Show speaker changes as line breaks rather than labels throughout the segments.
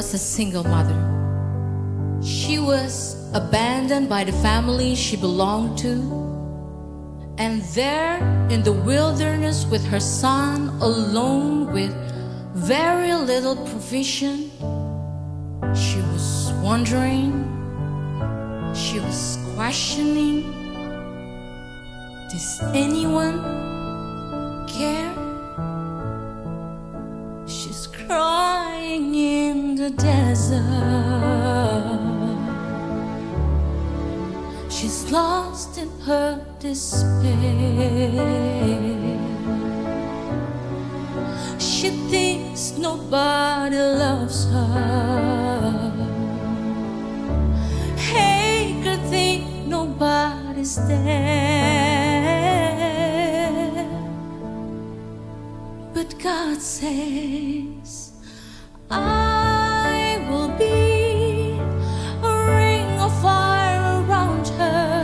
was a single mother. She was abandoned by the family she belonged to, and there in the wilderness with her son, alone with very little provision, she was wondering, she was questioning, does anyone care? She's crying in the desert. She's lost in her despair. She thinks nobody loves her. Hey, good thing nobody's there. But God says, I will be a ring of fire around her,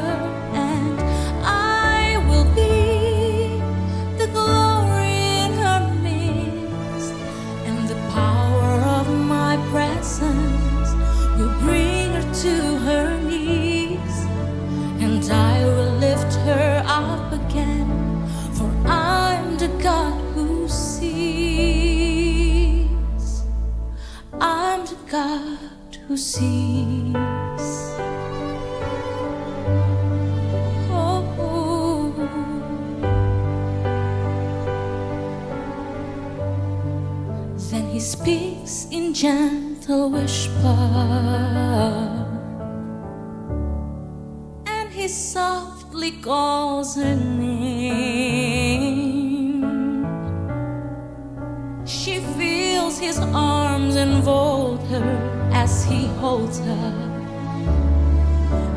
and I will be the glory in her midst, and the power of my presence will bring her to her knees, and I will lift her up again, for I'm the God who sees. I'm the God who sees. Oh, oh. Then he speaks in gentle whisper, and he softly calls her name. She feels his arms enfold her as he holds her,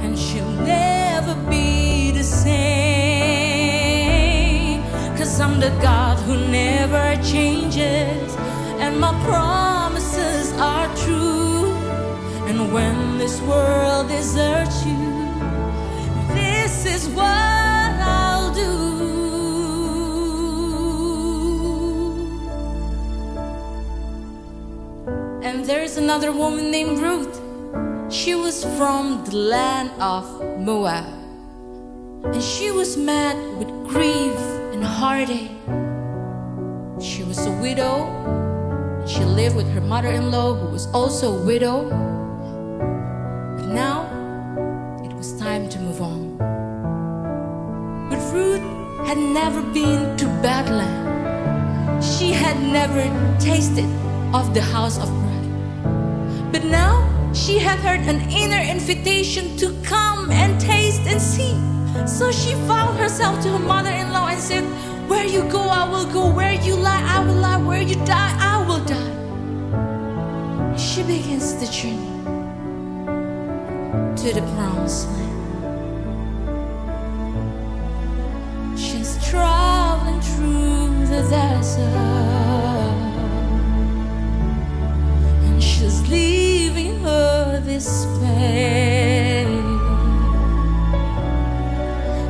and she'll never be the same. 'Cause I'm the God who never changes, and my promises are true. And when this world deserts you, this is what I'll do. And there's another woman named Ruth. She was from the land of Moab, and she was met with grief and heartache. She was a widow. She lived with her mother-in-law, who was also a widow. But now it was time to move on. But Ruth had never been to Bethlehem. She had never tasted of the house of bread. But now she had heard an inner invitation to come and taste and see. So she found herself to her mother-in-law and said, where you go, I will go. Where you lie, I will lie. Where you die, I will die. She begins the journey to the promised land. She's traveling through the desert, and she's leaving her despair.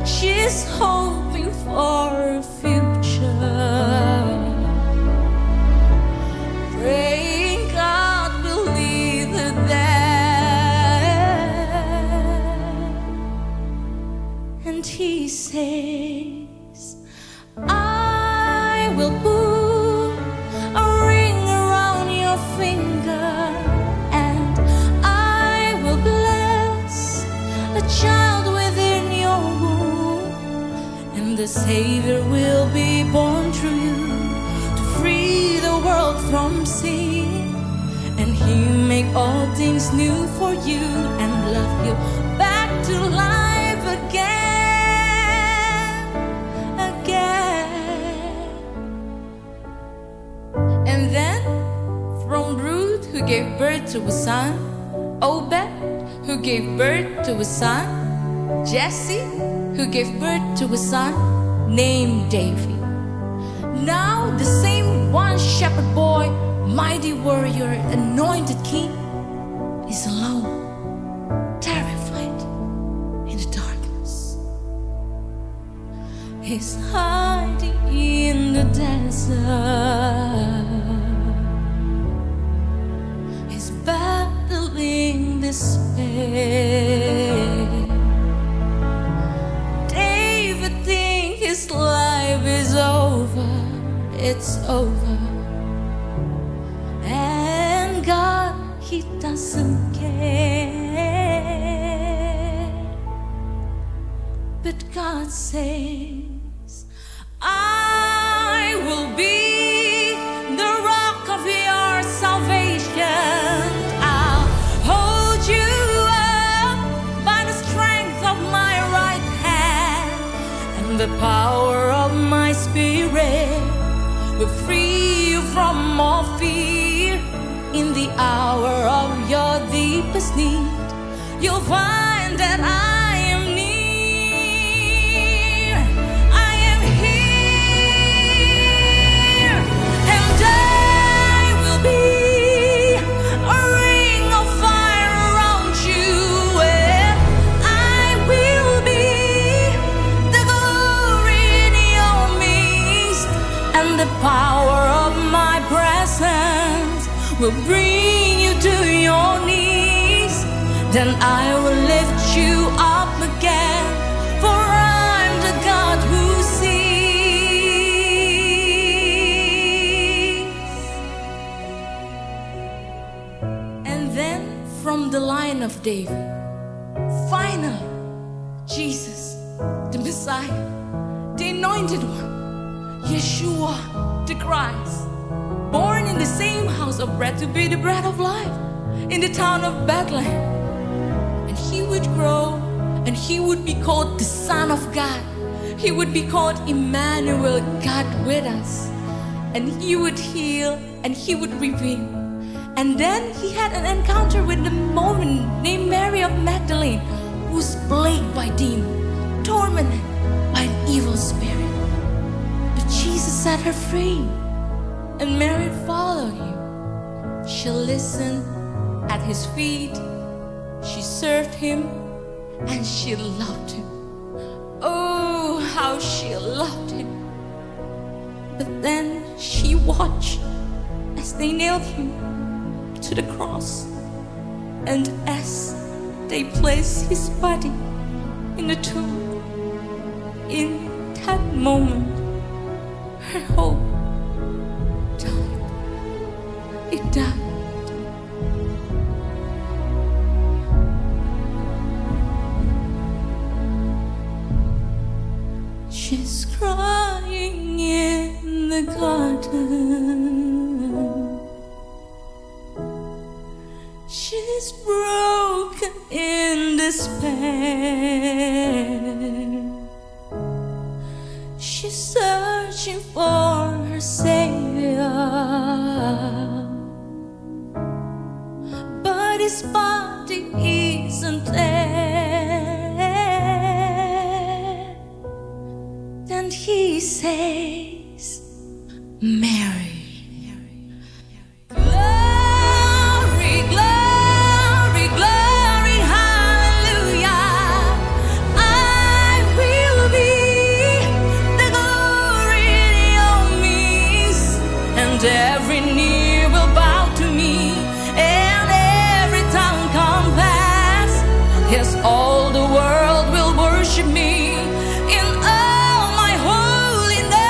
She's hoping for a future, praying God will lead her there. And he says, I will put a ring around your finger, and I will bless a child within your womb, and the Savior will be born through you to free the world from sin, and he'll make all things new for you and love you back to life again, again. And then from Ruth, who gave birth to a son, Obed, who gave birth to a son, Jesse, who gave birth to a son named David. Now the same one shepherd boy, mighty warrior, anointed king, is alone, terrified in the darkness. He's hiding in the desert. He's despair. David thinks his life is over, it's over. And God, He doesn't care. But God says, I will be the rock of your salvation. I'll hold you up by the strength of my right hand, and the power of my spirit will free you from all fear. In the hour of your deepest need, you'll find that I am near. I am here, and I will be a ring of fire around you, and I will be the glory in your midst, and the power of my presence will bring you to your knees. Then I will lift you up again, for I'm the God who sees. And then from the line of David, finally, Jesus, the Messiah, the Anointed One, Yeshua, the Christ, born in the same house of bread to be the bread of life in the town of Bethlehem. And He would grow, and He would be called the Son of God. He would be called Emmanuel, God with us. And He would heal, and He would redeem. And then He had an encounter with a woman named Mary of Magdalene, who's plagued by demons, tormented by an evil spirit. But Jesus set her free, and Mary followed Him. She listened at His feet, she served Him, and she loved Him. Oh, how she loved Him. But then she watched as they nailed Him to the cross, and as they placed His body in the tomb. In that moment, her hope died. It died. She's crying in the garden. She's broken in despair. She's searching for her Savior, but His body isn't there. Then He says, Mary. Glory, glory, glory, hallelujah. I will be the glory in your midst, and every knee will bow to me, and every tongue confess. Yes, all the world will worship me in all my holiness.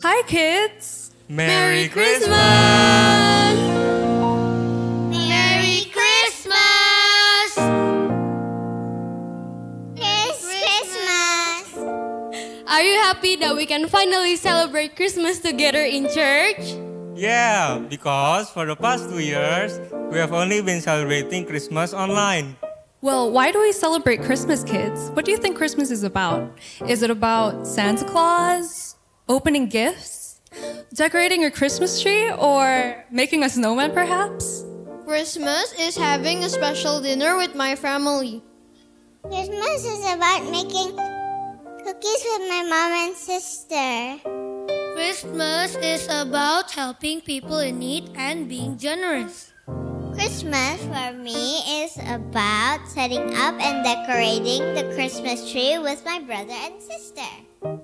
Hi, kids!
Merry Christmas!
Merry Christmas! It's Christmas!
Are you happy that we can finally celebrate Christmas together in church?
Yeah, because for the past 2 years, we have only been celebrating Christmas online.
Well, why do we celebrate Christmas, kids? What do you think Christmas is about? Is it about Santa Claus, opening gifts, decorating a Christmas tree, or making a snowman, perhaps?
Christmas is having a special dinner with my family.
Christmas is about making cookies with my mom and sister.
Christmas is about helping people in need and being generous.
Christmas for me is about setting up and decorating the Christmas tree with my brother and sister.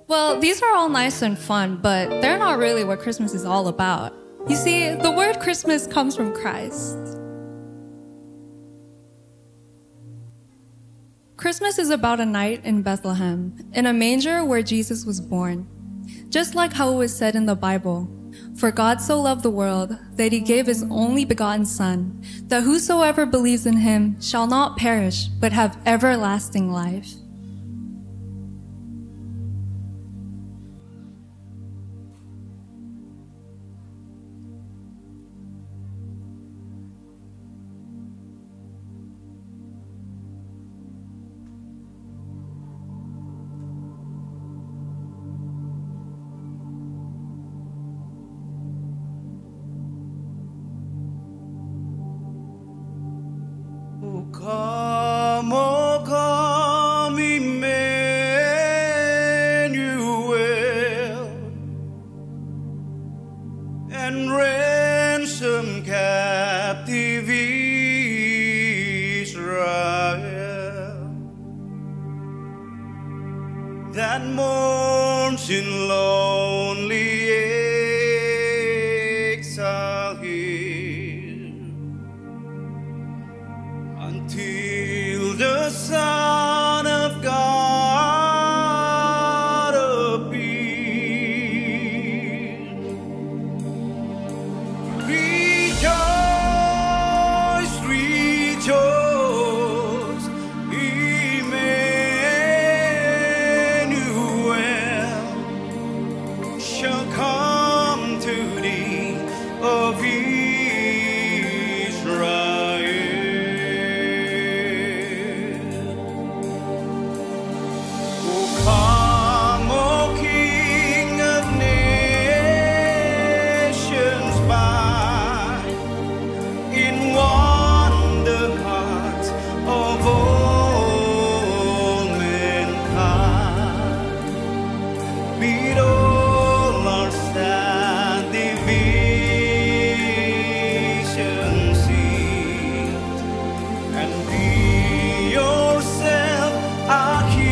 Well, these are all nice and fun, but they're not really what Christmas is all about. You see, the word Christmas comes from Christ. Christmas is about a night in Bethlehem, in a manger where Jesus was born. Just like how it was said in the Bible, "For God so loved the world that he gave his only begotten Son, that whosoever believes in him shall not perish, but have everlasting life."
Come, oh come, Emmanuel, and ransom captive Israel that mourns in lonely exile here, until the Son of God appear. Rejoice, rejoice, Emmanuel shall come to thee of Come, O King of nations, by in one the heart of all mankind. Beat all our sad divisions cease, and be yourself our King.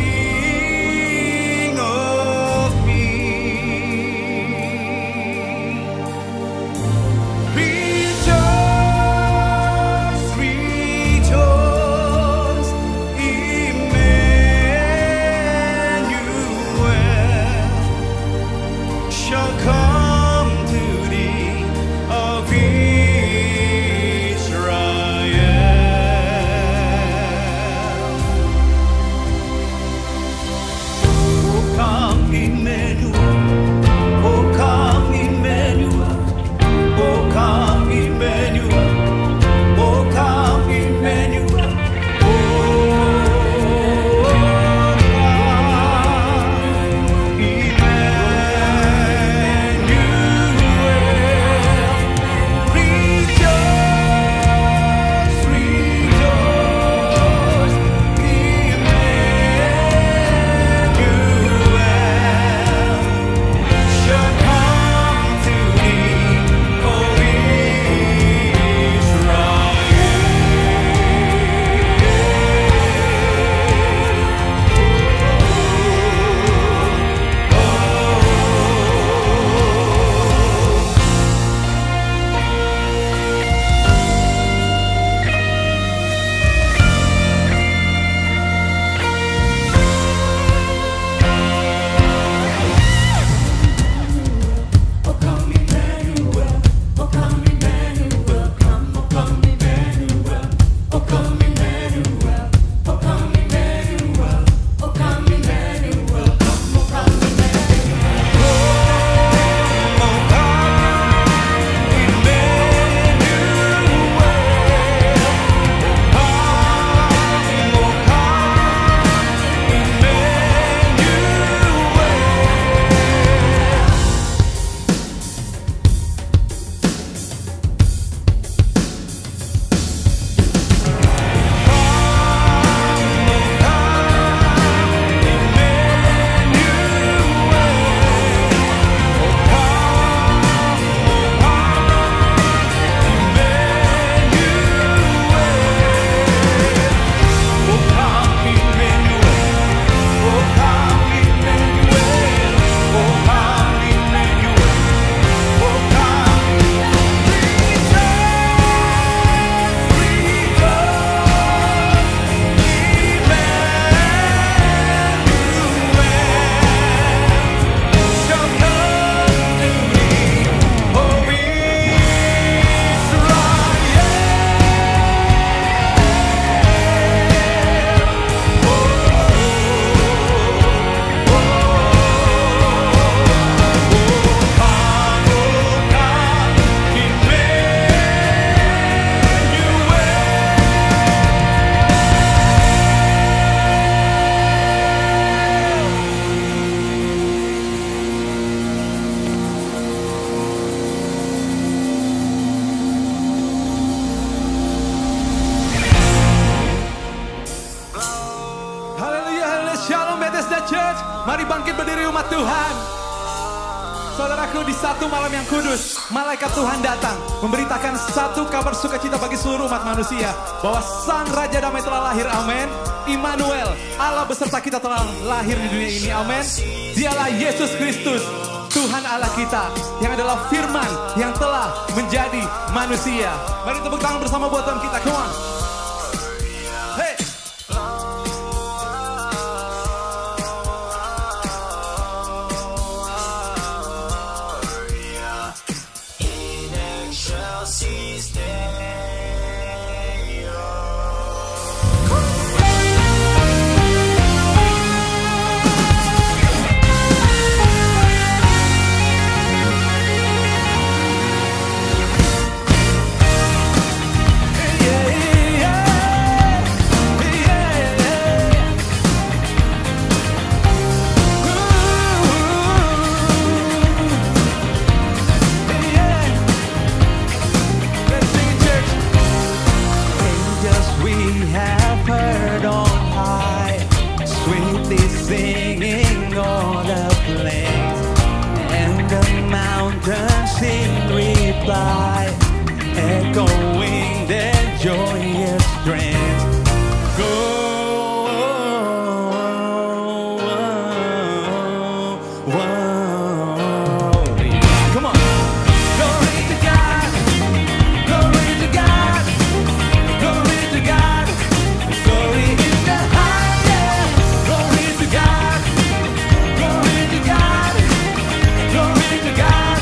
berdiri umat Tuhan. Saudaraku, di satu malam yang kudus, malaikat Tuhan datang memberitakan satu kabar sukacita bagi seluruh umat manusia, bahwa Sang Raja Damai telah lahir, amin. Immanuel, Allah beserta kita telah lahir di dunia ini, amin. Dialah Yesus Kristus, Tuhan Allah kita, yang adalah firman yang telah menjadi manusia. Mari tepuk tangan bersama buat Tuhan kita, come on. Hey. Singing on the plains, and the mountains in reply, echoing their joyous strains. Come on. Glory to God, glory to God, glory to God, glory in the highest. Glory to God, glory to God, glory to God,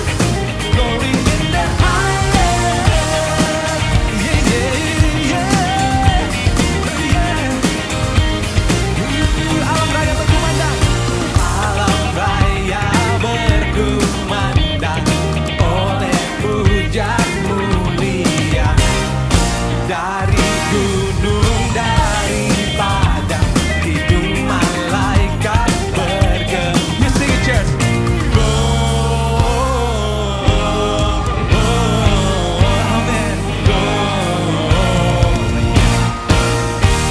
glory in the highest. Yeah, yeah, yeah, yeah. Alam raya berkumandang, alam raya berkumandang oleh pujian mulia dari gunung, dari padang, hidung malaikat bergema. You sing it, church. Amen.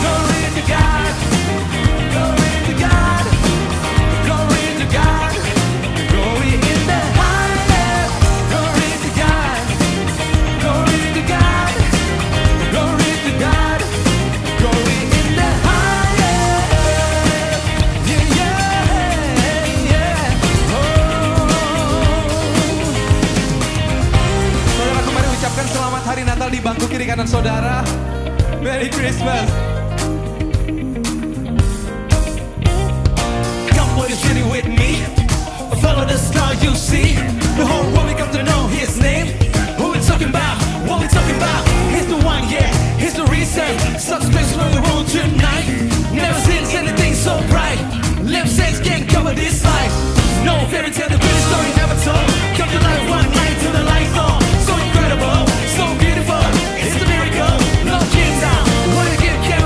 Glory to God, glory to God, glory to God, glory in the highest. Glory to God, glory to God, glory to God, glory in the highest. Yeah, yeah, yeah. Saudaraku, mari ucapkan selamat hari Natal di bangku kiri kanan saudara. Merry Christmas. Come for the city with me. Follow the star you see. The whole world will come to know His name. Who we talking about? What we talking about? He's the one, yeah. He's the reason. Such space on the road tonight. Never seen anything so bright. Left sense can't cover this life. No fairy tale, the greatest story never told. Come to life one night till the lights on. So incredible, so beautiful. It's the miracle. Love kids out. What a gift can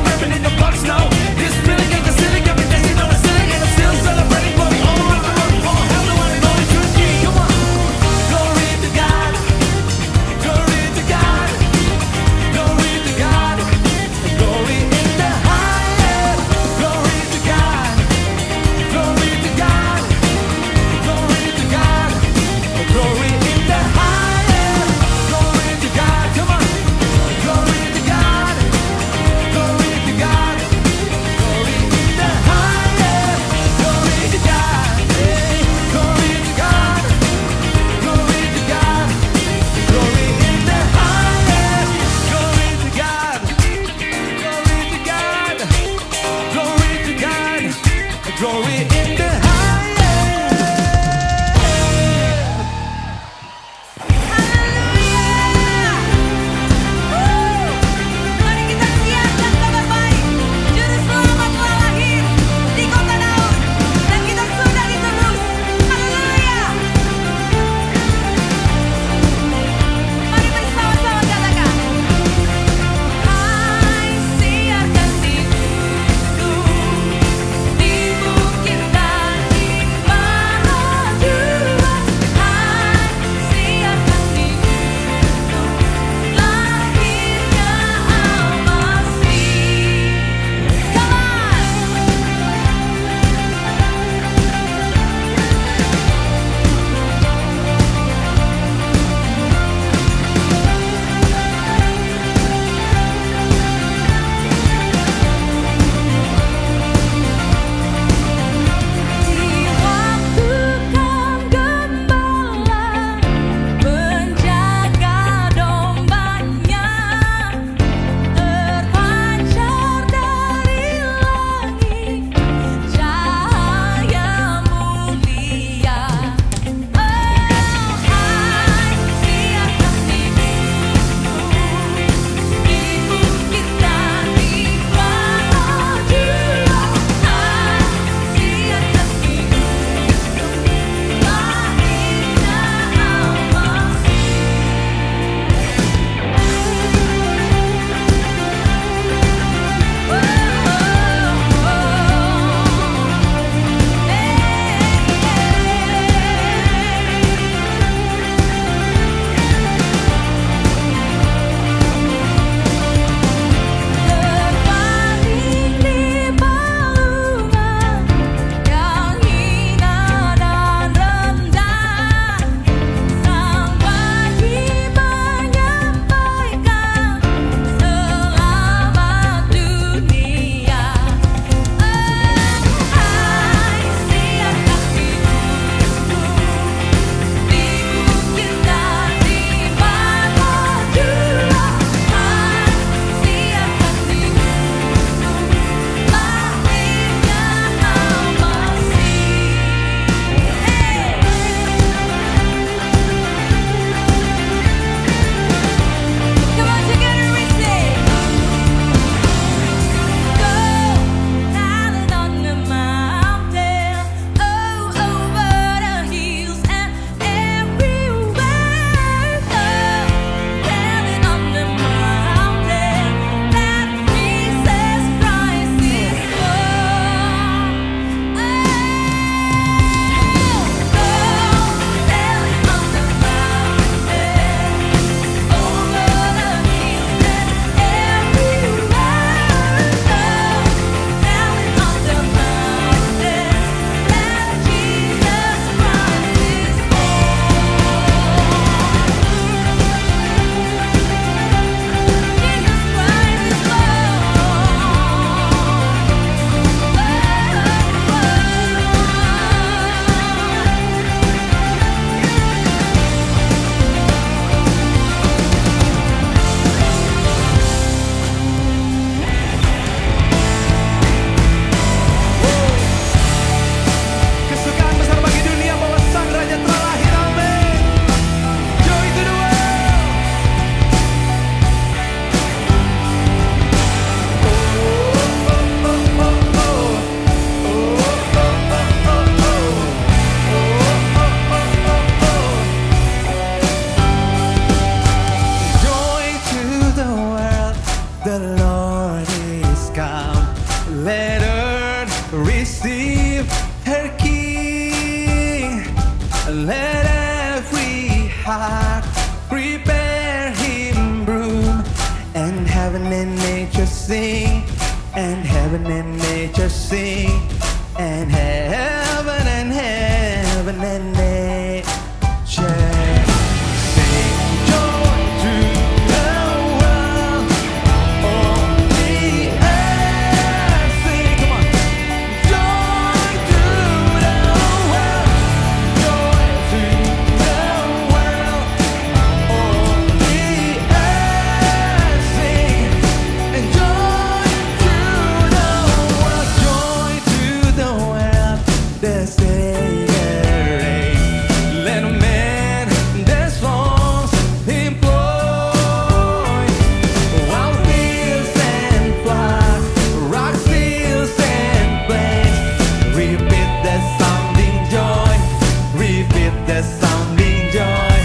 Let every heart prepare him room, and heaven and nature sing, and heaven and nature sing, and heaven and nature sing joy to the world. Oh, the earth sing, come on, joy to the world, joy to the world. Oh, the earth sing, and joy to the world, joy to the world. The Savior reigns. Let men their songs employ, while fields and flowers, rocks, hills and plains, repeat the sounding joy, repeat the sounding joy,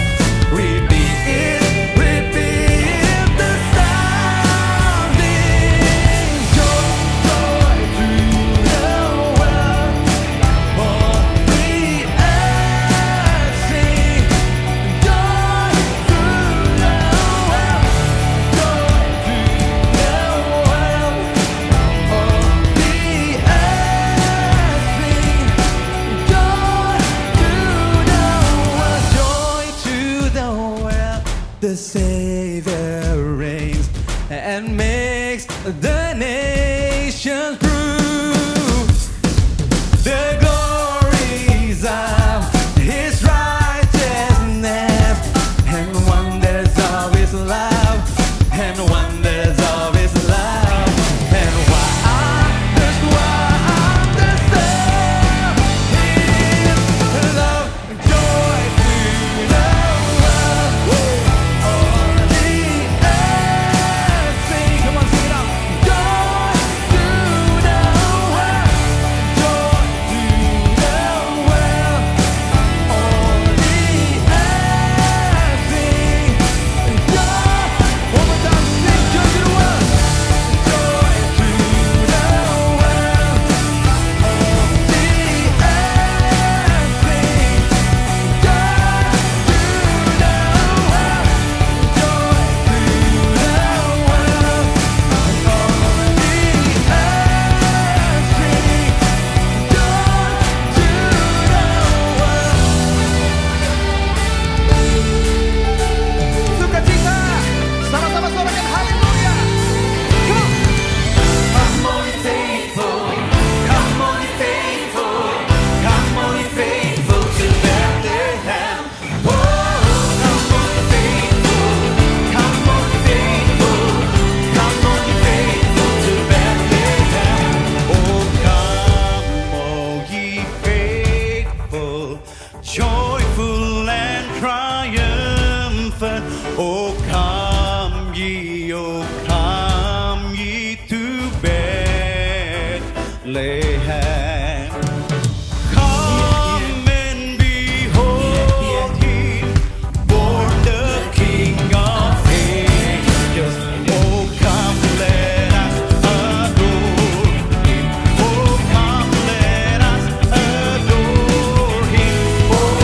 repeat the sounding joy, joy to the world. Oh, the earth sing, joy to the world, joy to the world. Oh, the earth sing, joy to the world, joy to the world. The Savior reigns and makes the nations prove the glories of his righteousness, and wonders of his love, and wonders of his love, and wonders of his love. Joy to the world. Oh, the earth sing. Come on, sing it out. Joy to the world. Joy to the world. Oh, the earth sing. Joy. One more time, sing joy to the world. Joy to the world. Oh, the earth sing. Joy to the world. Joy to the world. Oh, the earth sing. Joy to the world. Sukacita, sama-sama suarakan haleluya. Come on, faithful, come on, faithful, come on, faithful to Bethlehem. Oh, come on, faithful, come on, faithful, come on, faithful to Bethlehem. Oh, come, oh ye faithful, joyful and triumphant. Oh, come ye to Bethlehem. Come and behold him, born the King of angels. Oh, come let us adore him. Oh, come let us adore him. Oh,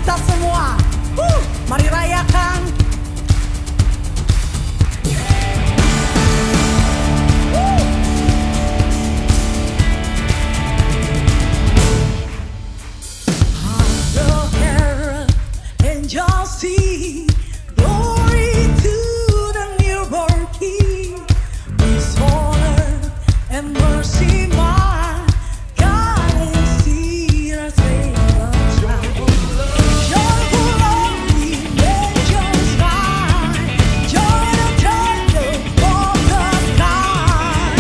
kita semua. Mari rayakan. Angels sing, glory to the newborn King. His honor and mercy, my God is here as they shine. Joyful only angels fly, joy the turtle of the sky.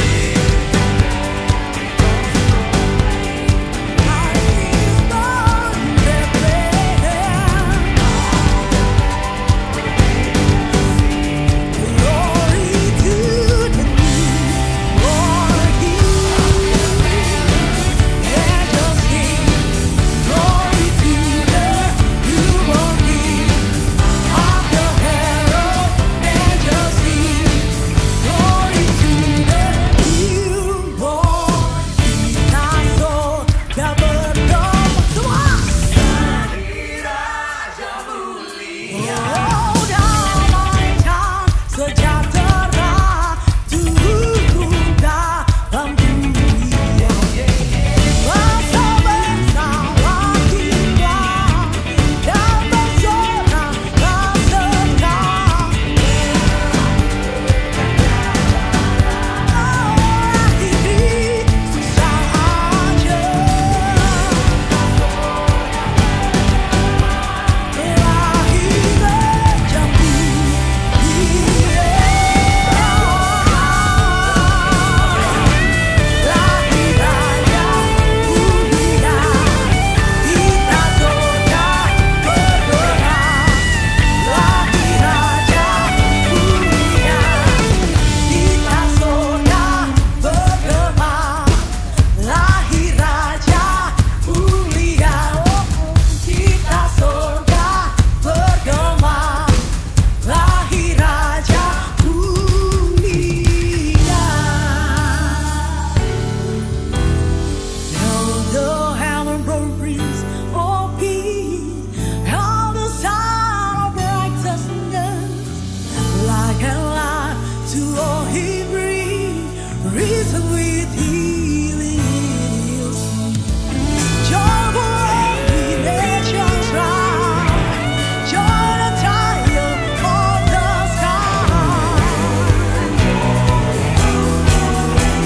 Life is born Bethlehem. Glory to the newborn King. Angels sing, glory to the newborn King. Hark the herald, angels sing, glory to the newborn King. Naso dapat semua. Oh, damaikan sejahtera turun dalam dunia. Bangsa-bangsa kita dan bersorak berserta. Orang ini susah aja. Lahir jambu lahir raja mulia, kita sorga berdoa. Lahir raja mulia, kita sorga bergema. Lahir raja mulia, kita sorga bergema. Lahir raja mulia. Now the heaven brings all peace, all the sound of righteousness, like a light to all he brings, reason with healing in your sweet. Joy for every nation's rise, joy the triumph of the sky.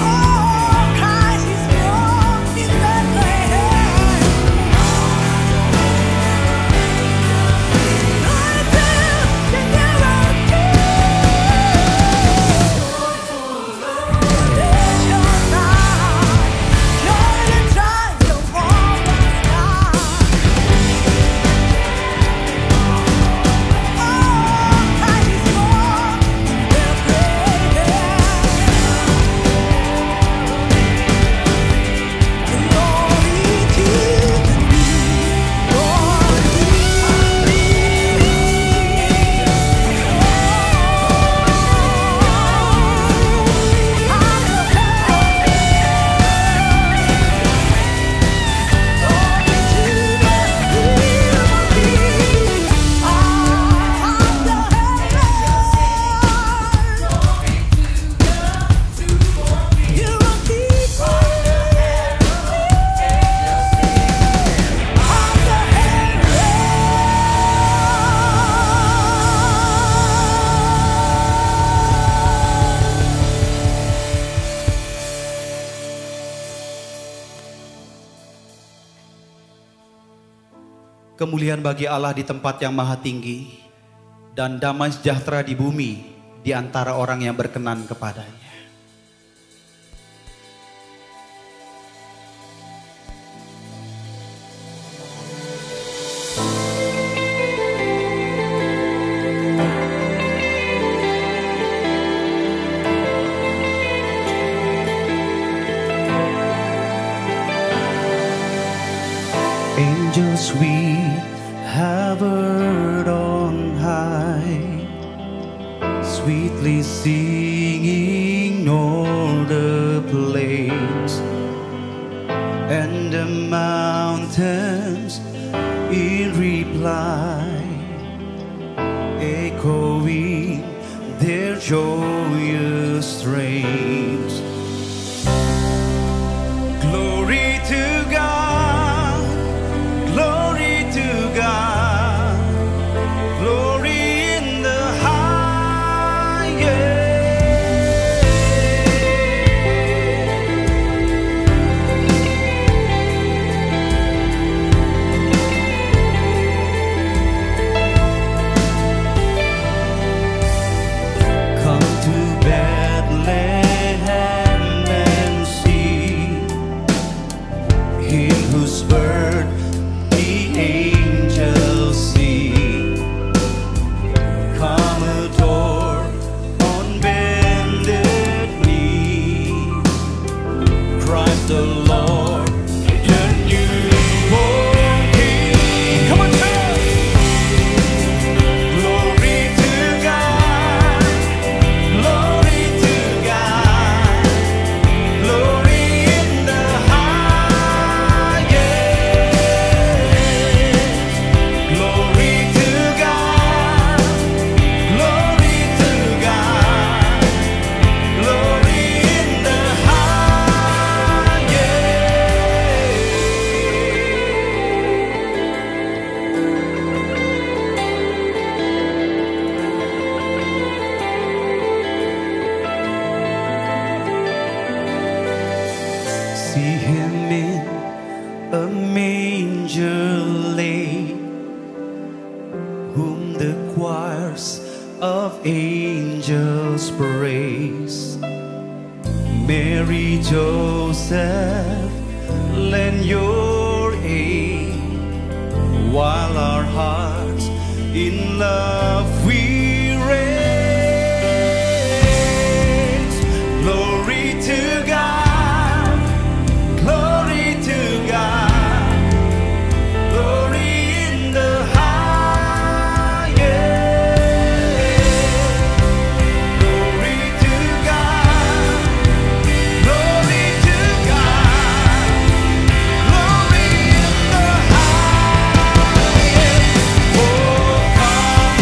Oh, Christ is born in Bethlehem. Glory to the newborn King. Nation's rise, joy the triumph of the sky. Oh, Christ is born in Bethlehem. Glory to the
Kemuliaan bagi Allah di tempat yang maha tinggi, dan damai sejahtera di bumi di antara orang yang berkenan kepadanya.
Angels we have heard on high, sweetly singing o'er the plains and the mountains in reply. fly, echoing their joyous strains. Glory to God, glory to God, glory in the highest. Come to Bethlehem and see Him whose birth the angels sing. Come adore on bended knee Christ the Lord, the newborn King. Come on, church! Glory to God, glory to God, glory in the highest. Glory to God, glory to God, glory in the highest. See Him in a manger laid, whom the choirs of angels praise. Mary, Joseph, lend your aid, while our hearts in love we raise. Glory to God, glory to God, glory in the highest. Glory to God, glory to God, glory in the highest. Oh, come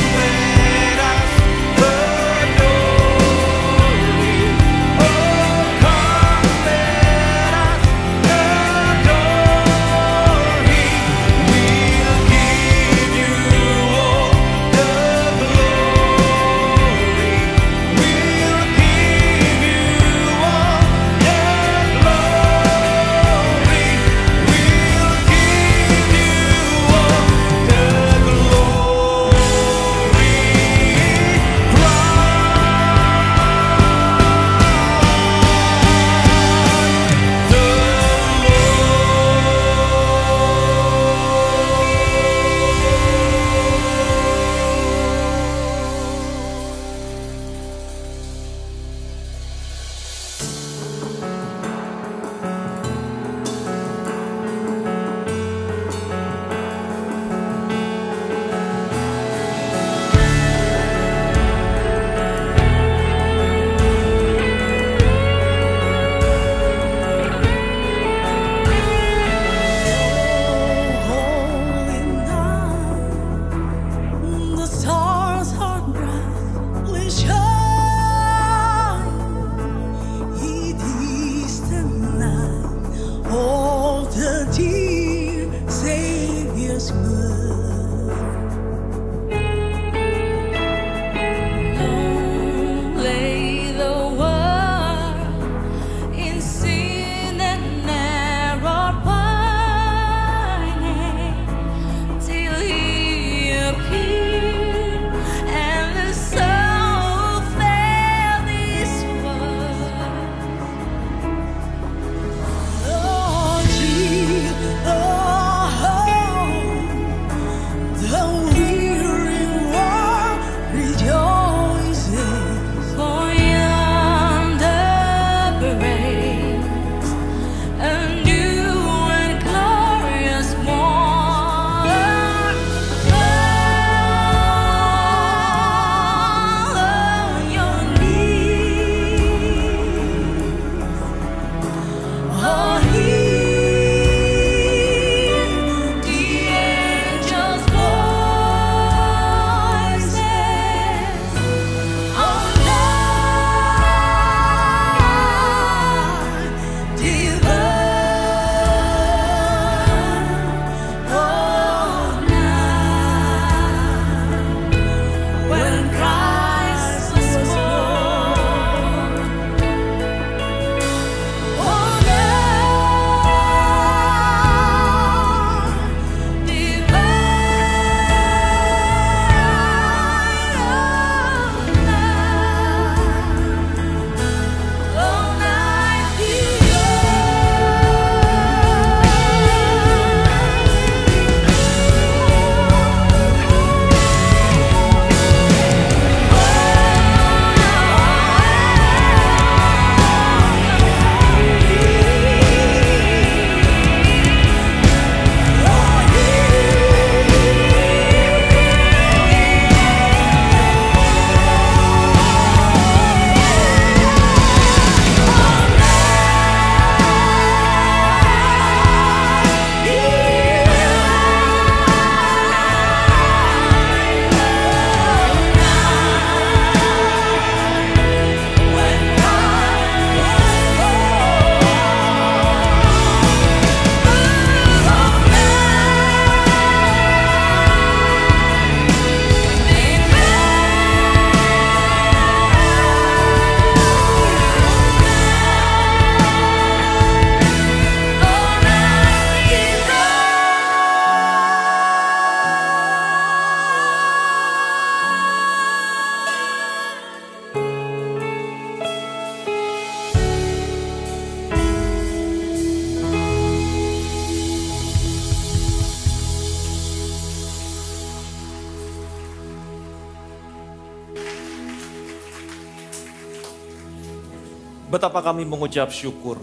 Betapa kami mengucap syukur.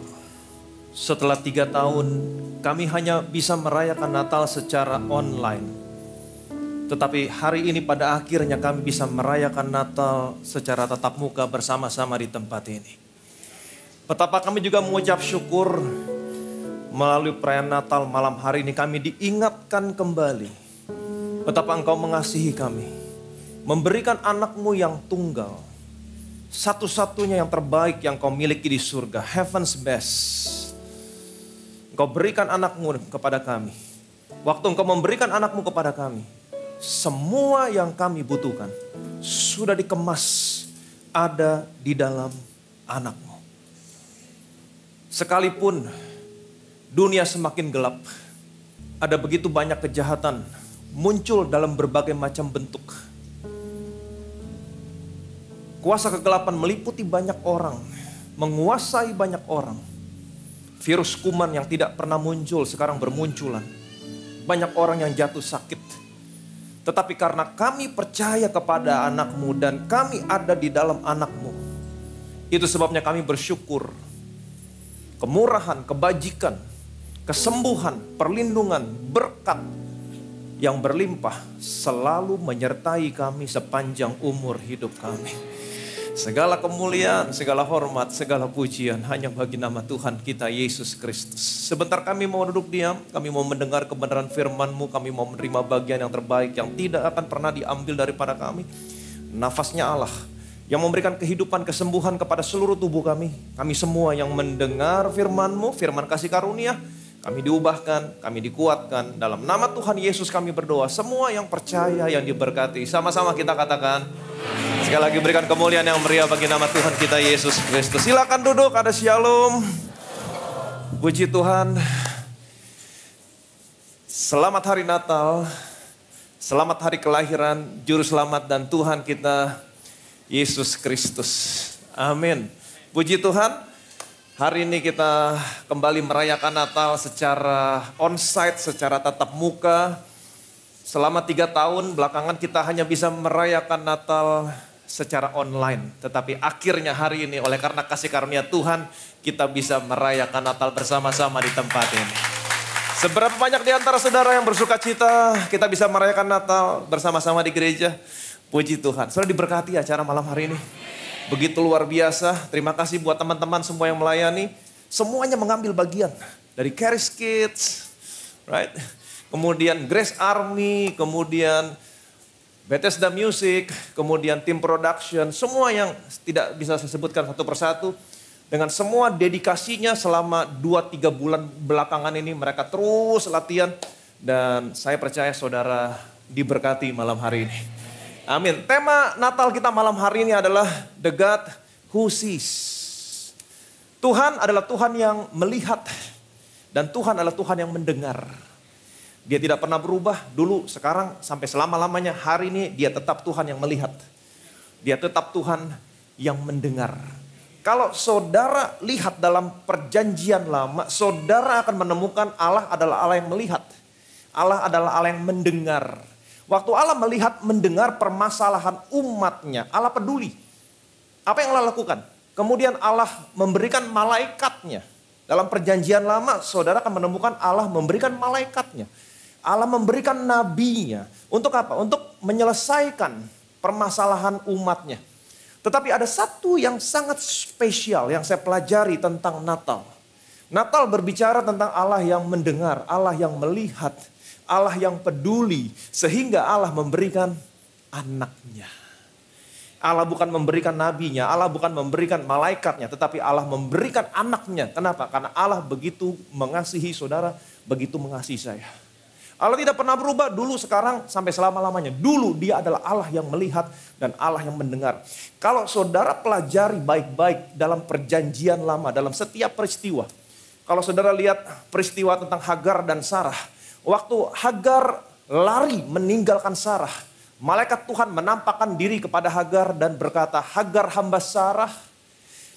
Setelah 3 tahun, kami hanya bisa merayakan Natal secara online. Tetapi hari ini pada akhirnya kami bisa merayakan Natal secara tatap muka bersama-sama di tempat ini. Betapa kami juga mengucap syukur melalui perayaan Natal malam hari ini kami diingatkan kembali. Betapa Engkau mengasihi kami. Memberikan anakmu yang tunggal. Satu-satunya yang terbaik yang kau miliki di surga. Heaven's best. Engkau berikan anakmu kepada kami. Waktu Engkau memberikan anakmu kepada kami. Semua yang kami butuhkan sudah dikemas ada di dalam anakmu. Sekalipun dunia semakin gelap, ada begitu banyak kejahatan muncul dalam berbagai macam bentuk. Kuasa kegelapan meliputi banyak orang, menguasai banyak orang. Virus kuman yang tidak pernah muncul sekarang bermunculan. Banyak orang yang jatuh sakit. Tetapi karena kami percaya kepada anakmu dan kami ada di dalam anakmu. Itu sebabnya kami bersyukur. Kemurahan, kebajikan, kesembuhan, perlindungan, berkat yang berlimpah selalu menyertai kami sepanjang umur hidup kami. Segala kemuliaan, segala hormat, segala pujian hanya bagi nama Tuhan kita Yesus Kristus. Sebentar kami mau duduk diam, kami mau mendengar kebenaran firman-Mu, kami mau menerima bagian yang terbaik yang tidak akan pernah diambil daripada kami. Nafasnya Allah yang memberikan kehidupan, kesembuhan kepada seluruh tubuh kami. Kami semua yang mendengar firman-Mu, firman kasih karunia, kami diubahkan, kami dikuatkan. Dalam nama Tuhan Yesus kami berdoa, semua yang percaya, yang diberkati. Sama-sama kita katakan, sekali lagi berikan kemuliaan yang meriah bagi nama Tuhan kita Yesus Kristus. Silakan duduk, ada shalom. Puji Tuhan. Selamat hari Natal. Selamat hari kelahiran Juru Selamat dan Tuhan kita Yesus Kristus. Amin. Puji Tuhan. Hari ini kita kembali merayakan Natal secara onsite, secara tatap muka. Selama 3 tahun belakangan kita hanya bisa merayakan Natal secara online. Tetapi akhirnya hari ini oleh karena kasih karunia Tuhan kita bisa merayakan Natal bersama-sama di tempat ini. Seberapa banyak di antara saudara yang bersuka cita kita bisa merayakan Natal bersama-sama di gereja? Puji Tuhan. Saudara diberkati acara malam hari ini. Begitu luar biasa. Terima kasih buat teman-teman semua yang melayani. Semuanya mengambil bagian. Dari Charis Kids, right? Kemudian Grace Army, kemudian Bethesda Music, kemudian tim production. Semua yang tidak bisa saya sebutkan satu persatu. Dengan semua dedikasinya selama 2-3 bulan belakangan ini mereka terus latihan. Dan saya percaya saudara diberkati malam hari ini. Amin. Tema Natal kita malam hari ini adalah The God Who Sees. Tuhan adalah Tuhan yang melihat dan Tuhan adalah Tuhan yang mendengar. Dia tidak pernah berubah dulu, sekarang, sampai selama-lamanya. Hari ini dia tetap Tuhan yang melihat. Dia tetap Tuhan yang mendengar. Kalau saudara lihat dalam perjanjian lama, saudara akan menemukan Allah adalah Allah yang melihat. Allah adalah Allah yang mendengar. Waktu Allah melihat, mendengar permasalahan umatnya, Allah peduli. Apa yang Allah lakukan? Kemudian Allah memberikan malaikatnya. Dalam perjanjian lama, saudara akan menemukan Allah memberikan malaikatnya. Allah memberikan nabinya. Untuk apa? Untuk menyelesaikan permasalahan umatnya. Tetapi ada satu yang sangat spesial yang saya pelajari tentang Natal. Natal berbicara tentang Allah yang mendengar, Allah yang melihat, Allah yang peduli, sehingga Allah memberikan anaknya. Allah bukan memberikan nabinya, Allah bukan memberikan malaikatnya, tetapi Allah memberikan anaknya. Kenapa? Karena Allah begitu mengasihi saudara, begitu mengasihi saya. Allah tidak pernah berubah dulu, sekarang, sampai selama-lamanya. Dulu dia adalah Allah yang melihat dan Allah yang mendengar. Kalau saudara pelajari baik-baik dalam perjanjian lama, dalam setiap peristiwa. Kalau saudara lihat peristiwa tentang Hagar dan Sarah. Waktu Hagar lari meninggalkan Sarah, malaikat Tuhan menampakkan diri kepada Hagar dan berkata, Hagar hamba Sarah,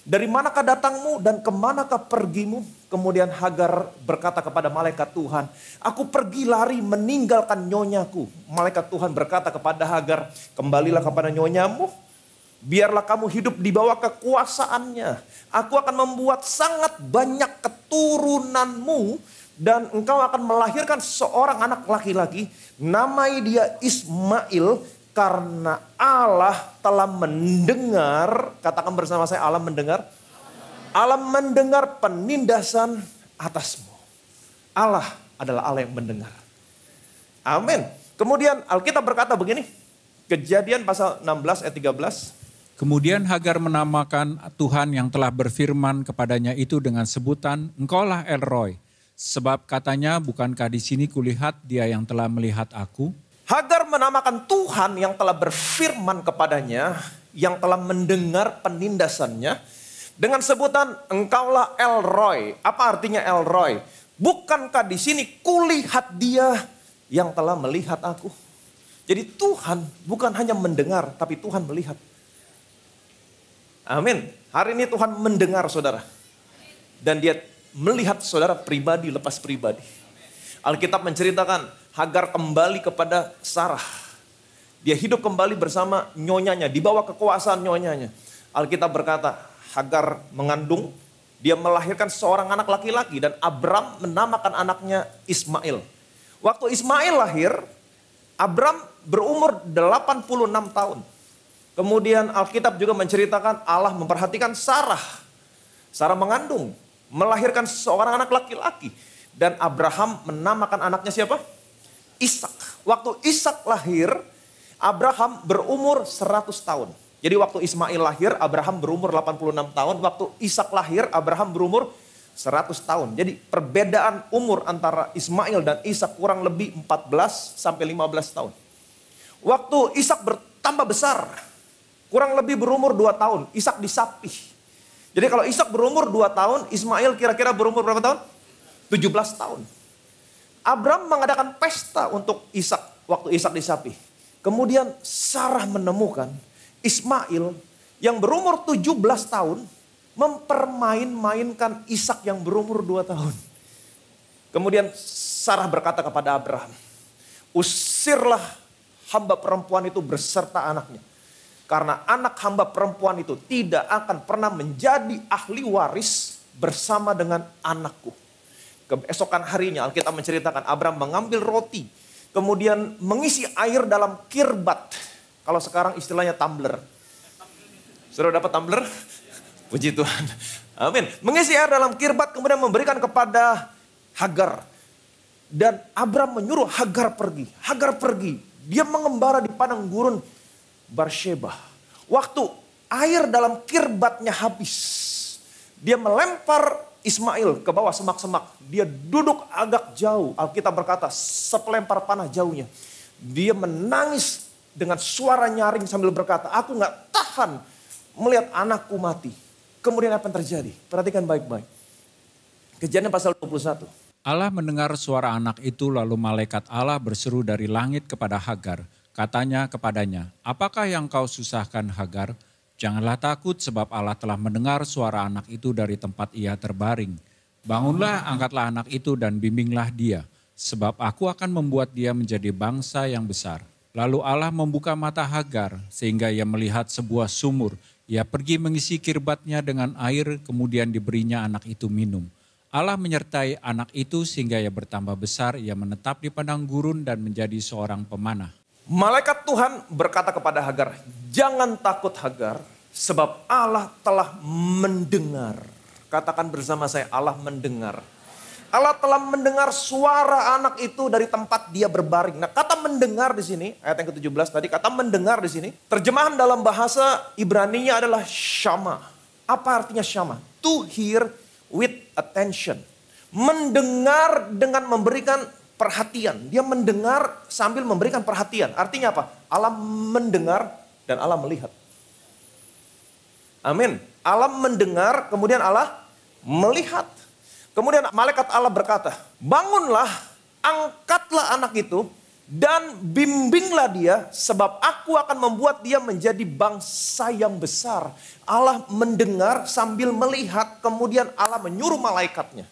dari manakah datangmu dan kemanakah pergimu? Kemudian Hagar berkata kepada malaikat Tuhan, aku pergi lari meninggalkan nyonyaku. Malaikat Tuhan berkata kepada Hagar, kembalilah kepada nyonyamu Biarlah kamu hidup di bawah kekuasaannya. Aku akan membuat sangat banyak keturunanmu dan engkau akan melahirkan seorang anak laki-laki. Namai dia Ismail karena Allah telah mendengar. Katakan bersama saya, Allah mendengar. Allah mendengar penindasan atasmu. Allah adalah Allah yang mendengar. Amin. Kemudian Alkitab berkata begini. Kejadian pasal 16 ayat 13.
Kemudian Hagar menamakan Tuhan yang telah berfirman kepadanya itu dengan sebutan, Engkaulah El Roy. Sebab katanya, bukankah di sini kulihat dia yang telah melihat aku?
Hagar menamakan Tuhan yang telah berfirman kepadanya, yang telah mendengar penindasannya, dengan sebutan Engkaulah El Roy. Apa artinya El Roy? Bukankah di sini kulihat dia yang telah melihat aku? Jadi Tuhan bukan hanya mendengar, tapi Tuhan melihat. Amin. Hari ini Tuhan mendengar saudara. Dan dia melihat saudara pribadi lepas pribadi. Alkitab menceritakan Hagar kembali kepada Sarah. Dia hidup kembali bersama nyonyanya, di bawah kekuasaan nyonyanya. Alkitab berkata, Hagar mengandung, dia melahirkan seorang anak laki-laki dan Abram menamakan anaknya Ismail. Waktu Ismail lahir, Abram berumur 86 tahun. Kemudian Alkitab juga menceritakan Allah memperhatikan Sarah. Sarah mengandung, melahirkan seorang anak laki-laki. Dan Abraham menamakan anaknya siapa? Ishak. Waktu Ishak lahir, Abraham berumur 100 tahun. Jadi waktu Ismail lahir, Abraham berumur 86 tahun. Waktu Ishak lahir, Abraham berumur 100 tahun. Jadi perbedaan umur antara Ismail dan Ishak kurang lebih 14 sampai 15 tahun. Waktu Ishak bertambah besar, kurang lebih berumur 2 tahun, Ishak disapih. Jadi kalau Ishak berumur 2 tahun, Ismail kira-kira berumur berapa tahun? 17 tahun. Abram mengadakan pesta untuk Ishak waktu Ishak disapih. Kemudian Sarah menemukan Ismail yang berumur 17 tahun mempermain-mainkan Ishak yang berumur 2 tahun. Kemudian Sarah berkata kepada Abraham, usirlah hamba perempuan itu beserta anaknya. Karena anak hamba perempuan itu tidak akan pernah menjadi ahli waris bersama dengan anakku. Keesokan harinya Alkitab menceritakan Abram mengambil roti. Kemudian mengisi air dalam kirbat. Kalau sekarang istilahnya tumbler. Sudah dapat tumbler? Puji Tuhan. Amin. Mengisi air dalam kirbat kemudian memberikan kepada Hagar. Dan Abram menyuruh Hagar pergi. Hagar pergi. Dia mengembara di padang gurun Barsheba. Waktu air dalam kirbatnya habis, dia melempar Ismail ke bawah semak-semak. Dia duduk agak jauh. Alkitab berkata sepelempar panah jauhnya. Dia menangis dengan suara nyaring sambil berkata, aku gak tahan melihat anakku mati. Kemudian apa yang terjadi? Perhatikan baik-baik. Kejadian pasal 21.
Allah mendengar suara anak itu lalu malaikat Allah berseru dari langit kepada Hagar. Katanya kepadanya, apakah yang kau susahkan Hagar? Janganlah takut sebab Allah telah mendengar suara anak itu dari tempat ia terbaring. Bangunlah, angkatlah anak itu dan bimbinglah dia. Sebab aku akan membuat dia menjadi bangsa yang besar. Lalu Allah membuka mata Hagar sehingga ia melihat sebuah sumur. Ia pergi mengisi kirbatnya dengan air kemudian diberinya anak itu minum. Allah menyertai anak itu sehingga ia bertambah besar. Ia menetap di padang gurun dan menjadi seorang pemanah.
Malaikat Tuhan berkata kepada Hagar, jangan takut Hagar, sebab Allah telah mendengar. Katakan bersama saya, Allah mendengar. Allah telah mendengar suara anak itu dari tempat dia berbaring. Nah, kata mendengar di sini, ayat yang ke-17 tadi, kata mendengar di sini, terjemahan dalam bahasa Ibrani-nya adalah shama. Apa artinya shama? To hear with attention. Mendengar dengan memberikan perhatian. Dia mendengar sambil memberikan perhatian. Artinya apa? Allah mendengar dan Allah melihat. Amin. Allah mendengar, kemudian Allah melihat. Kemudian malaikat Allah berkata, bangunlah, angkatlah anak itu, dan bimbinglah dia, sebab aku akan membuat dia menjadi bangsa yang besar. Allah mendengar sambil melihat, kemudian Allah menyuruh malaikatnya.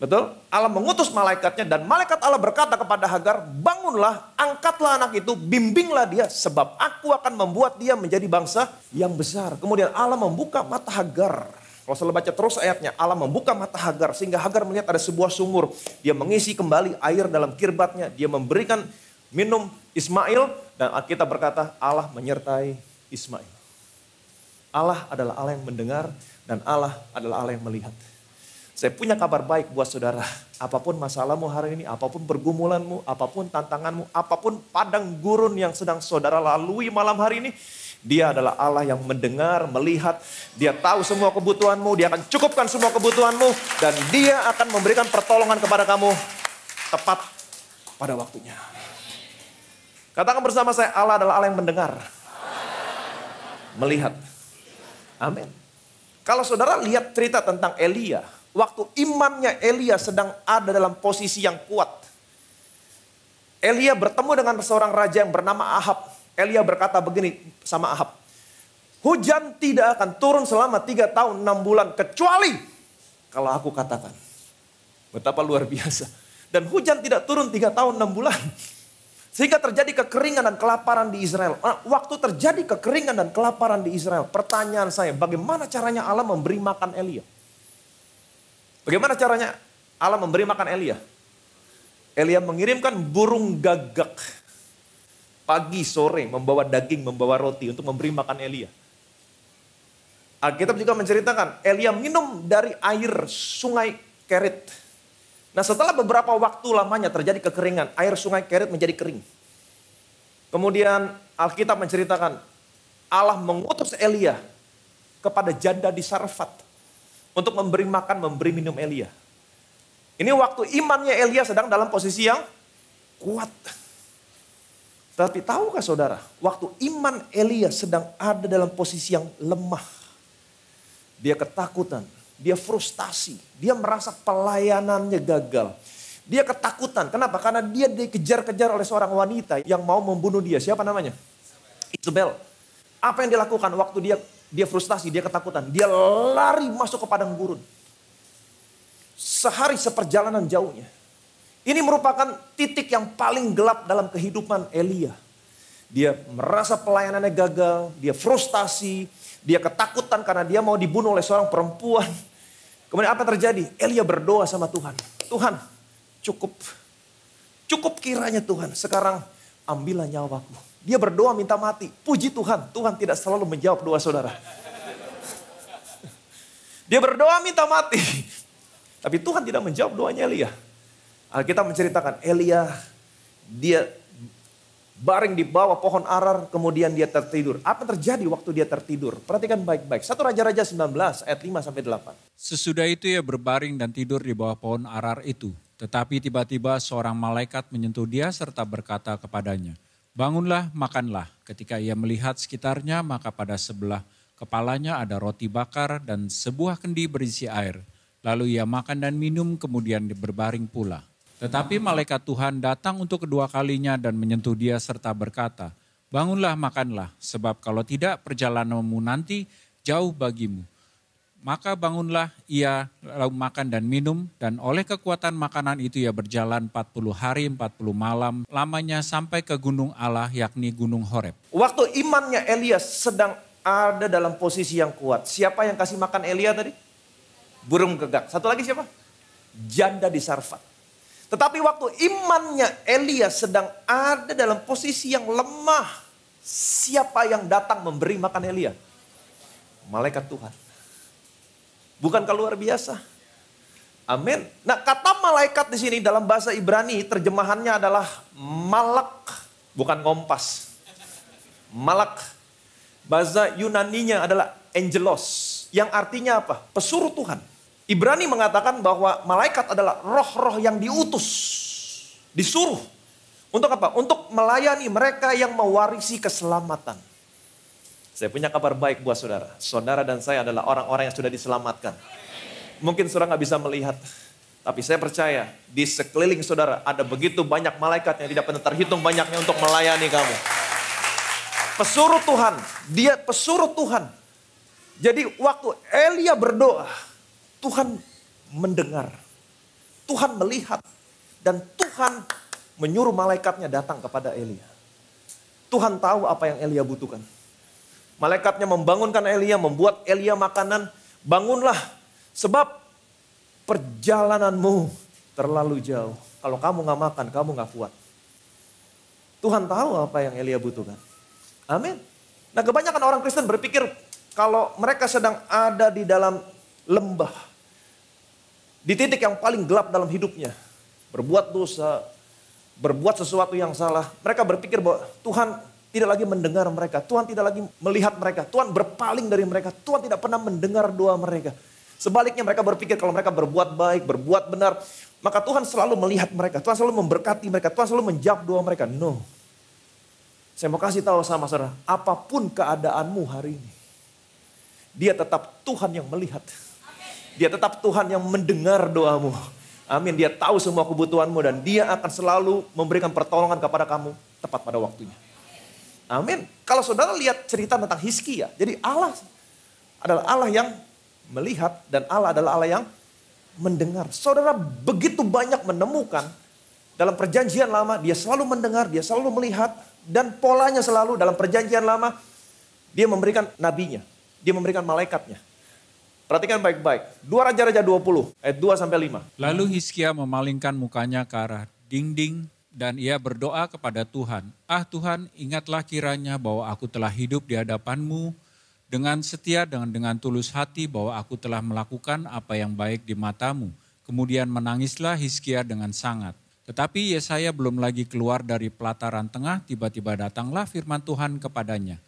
Betul? Allah mengutus malaikatnya dan malaikat Allah berkata kepada Hagar, bangunlah, angkatlah anak itu, bimbinglah dia sebab aku akan membuat dia menjadi bangsa yang besar. Kemudian Allah membuka mata Hagar. Kalau saya baca terus ayatnya, Allah membuka mata Hagar sehingga Hagar melihat ada sebuah sumur. Dia mengisi kembali air dalam kirbatnya, dia memberikan minum Ismail dan Alkitab berkata Allah menyertai Ismail. Allah adalah Allah yang mendengar dan Allah adalah Allah yang melihat. Saya punya kabar baik buat saudara. Apapun masalahmu hari ini, apapun pergumulanmu, apapun tantanganmu, apapun padang gurun yang sedang saudara lalui malam hari ini, Dia adalah Allah yang mendengar, melihat. Dia tahu semua kebutuhanmu, Dia akan cukupkan semua kebutuhanmu, dan Dia akan memberikan pertolongan kepada kamu tepat pada waktunya. Katakan bersama saya, Allah adalah Allah yang mendengar, melihat. Amin. Kalau saudara lihat cerita tentang Elia, waktu imannya Elia sedang ada dalam posisi yang kuat. Elia bertemu dengan seorang raja yang bernama Ahab. Elia berkata begini sama Ahab, hujan tidak akan turun selama 3 tahun 6 bulan kecuali kalau aku katakan. Betapa luar biasa. Dan hujan tidak turun 3 tahun 6 bulan. Sehingga terjadi kekeringan dan kelaparan di Israel. Waktu terjadi kekeringan dan kelaparan di Israel, pertanyaan saya, bagaimana caranya Allah memberi makan Elia? Bagaimana caranya Allah memberi makan Elia? Elia mengirimkan burung gagak pagi sore membawa daging, membawa roti untuk memberi makan Elia. Alkitab juga menceritakan Elia minum dari air sungai Kerit. Nah, setelah beberapa waktu lamanya terjadi kekeringan, air sungai Kerit menjadi kering. Kemudian Alkitab menceritakan Allah mengutus Elia kepada janda di Sarfat untuk memberi makan, memberi minum Elia. Ini waktu imannya Elia sedang dalam posisi yang kuat. Tapi tahukah saudara, waktu iman Elia sedang ada dalam posisi yang lemah. Dia ketakutan, dia frustasi, dia merasa pelayanannya gagal. Dia ketakutan, kenapa? Karena dia dikejar-kejar oleh seorang wanita yang mau membunuh dia. Siapa namanya? Isabel. Apa yang dilakukan waktu dia frustasi, dia ketakutan. Dia lari masuk ke padang gurun. Sehari seperjalanan jauhnya. Ini merupakan titik yang paling gelap dalam kehidupan Elia. Dia merasa pelayanannya gagal, dia frustasi, dia ketakutan karena dia mau dibunuh oleh seorang perempuan. Kemudian apa terjadi? Elia berdoa sama Tuhan. Tuhan, cukup kiranya Tuhan, sekarang ambillah nyawaku. Dia berdoa minta mati. Puji Tuhan, Tuhan tidak selalu menjawab doa saudara. Dia berdoa minta mati. Tapi Tuhan tidak menjawab doanya Elia. Alkitab menceritakan Elia, dia baring di bawah pohon arar, kemudian dia tertidur. Apa yang terjadi waktu dia tertidur? Perhatikan baik-baik. 1 Raja-Raja 19 ayat 5-8.
Sesudah itu ia berbaring dan tidur di bawah pohon arar itu. Tetapi tiba-tiba seorang malaikat menyentuh dia serta berkata kepadanya, bangunlah, makanlah. Ketika ia melihat sekitarnya, maka pada sebelah kepalanya ada roti bakar dan sebuah kendi berisi air. Lalu ia makan dan minum, kemudian berbaring pula. Tetapi malaikat Tuhan datang untuk kedua kalinya dan menyentuh dia serta berkata, bangunlah, makanlah, sebab kalau tidak perjalananmu nanti jauh bagimu. Maka bangunlah ia lalu makan dan minum, dan oleh kekuatan makanan itu ia berjalan 40 hari 40 malam lamanya sampai ke gunung Allah, yakni gunung Horeb.
Waktu imannya Elia sedang ada dalam posisi yang kuat. Siapa yang kasih makan Elia tadi? Burung gagak. Satu lagi siapa? Janda di Sarfat. Tetapi waktu imannya Elia sedang ada dalam posisi yang lemah. Siapa yang datang memberi makan Elia? Malaikat Tuhan. Bukankah luar biasa? Amin. Nah, kata malaikat di sini dalam bahasa Ibrani terjemahannya adalah malak, bukan ngompas. Malak. Bahasa Yunaninya adalah angelos, yang artinya apa? Pesuruh Tuhan. Ibrani mengatakan bahwa malaikat adalah roh-roh yang diutus, disuruh. Untuk apa? Untuk melayani mereka yang mewarisi keselamatan. Saya punya kabar baik buat saudara. Saudara dan saya adalah orang-orang yang sudah diselamatkan. Mungkin saudara gak bisa melihat, tapi saya percaya di sekeliling saudara ada begitu banyak malaikat yang tidak pernah terhitung banyaknya untuk melayani kamu. Pesuruh Tuhan, dia pesuruh Tuhan. Jadi waktu Elia berdoa, Tuhan mendengar. Tuhan melihat dan Tuhan menyuruh malaikatnya datang kepada Elia. Tuhan tahu apa yang Elia butuhkan. Malaikatnya membangunkan Elia, membuat Elia makanan. Bangunlah, sebab perjalananmu terlalu jauh. Kalau kamu gak makan, kamu gak kuat. Tuhan tahu apa yang Elia butuhkan. Amin. Nah, kebanyakan orang Kristen berpikir kalau mereka sedang ada di dalam lembah, di titik yang paling gelap dalam hidupnya, berbuat dosa, berbuat sesuatu yang salah, mereka berpikir bahwa Tuhan tidak lagi mendengar mereka, Tuhan tidak lagi melihat mereka, Tuhan berpaling dari mereka, Tuhan tidak pernah mendengar doa mereka. Sebaliknya mereka berpikir kalau mereka berbuat baik, berbuat benar, maka Tuhan selalu melihat mereka, Tuhan selalu memberkati mereka, Tuhan selalu menjawab doa mereka. No. Saya mau kasih tahu sama saudara, apapun keadaanmu hari ini, dia tetap Tuhan yang melihat. Dia tetap Tuhan yang mendengar doamu. Amin, dia tahu semua kebutuhanmu dan dia akan selalu memberikan pertolongan kepada kamu tepat pada waktunya. Amin. Kalau saudara lihat cerita tentang Hizkia, jadi Allah adalah Allah yang melihat dan Allah adalah Allah yang mendengar. Saudara begitu banyak menemukan dalam perjanjian lama, dia selalu mendengar, dia selalu melihat, dan polanya selalu dalam perjanjian lama, dia memberikan nabinya, dia memberikan malaikatnya. Perhatikan baik-baik, 2 Raja-Raja 20 ayat 2-5.
Lalu Hizkia memalingkan mukanya ke arah dinding dan ia berdoa kepada Tuhan. Ah Tuhan, ingatlah kiranya bahwa aku telah hidup di hadapan-Mu dengan setia dan dengan tulus hati bahwa aku telah melakukan apa yang baik di mata-Mu. Kemudian menangislah Hizkia dengan sangat. Tetapi Yesaya belum lagi keluar dari pelataran tengah, tiba-tiba datanglah firman Tuhan kepadanya.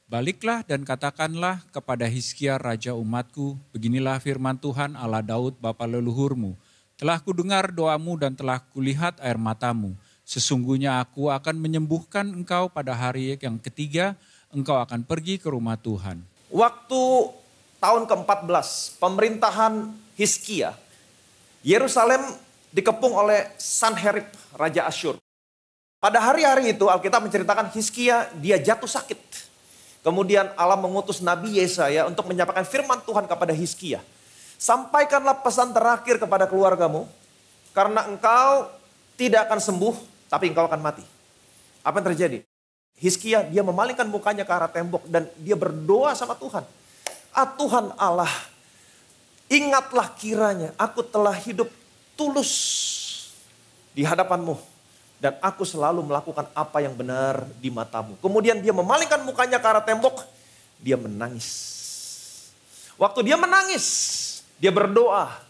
Baliklah dan katakanlah kepada Hizkia raja umatku, beginilah firman Tuhan Allah Daud bapa leluhurmu. Telah kudengar doamu dan telah kulihat air matamu. Sesungguhnya aku akan menyembuhkan engkau pada hari yang ketiga, engkau akan pergi ke rumah Tuhan.
Waktu tahun ke-14 pemerintahan Hizkia, Yerusalem dikepung oleh Sanherib, Raja Asyur. Pada hari-hari itu Alkitab menceritakan Hizkia dia jatuh sakit. Kemudian Allah mengutus Nabi Yesaya untuk menyampaikan firman Tuhan kepada Hizkia. Sampaikanlah pesan terakhir kepada keluargamu, karena engkau tidak akan sembuh, tapi engkau akan mati. Apa yang terjadi? Hizkia dia memalingkan mukanya ke arah tembok dan dia berdoa sama Tuhan. Ah Tuhan Allah, ingatlah kiranya aku telah hidup tulus di hadapan-Mu. Dan aku selalu melakukan apa yang benar di mata-Mu. Kemudian dia memalingkan mukanya ke arah tembok. Dia menangis. Waktu dia menangis, dia berdoa.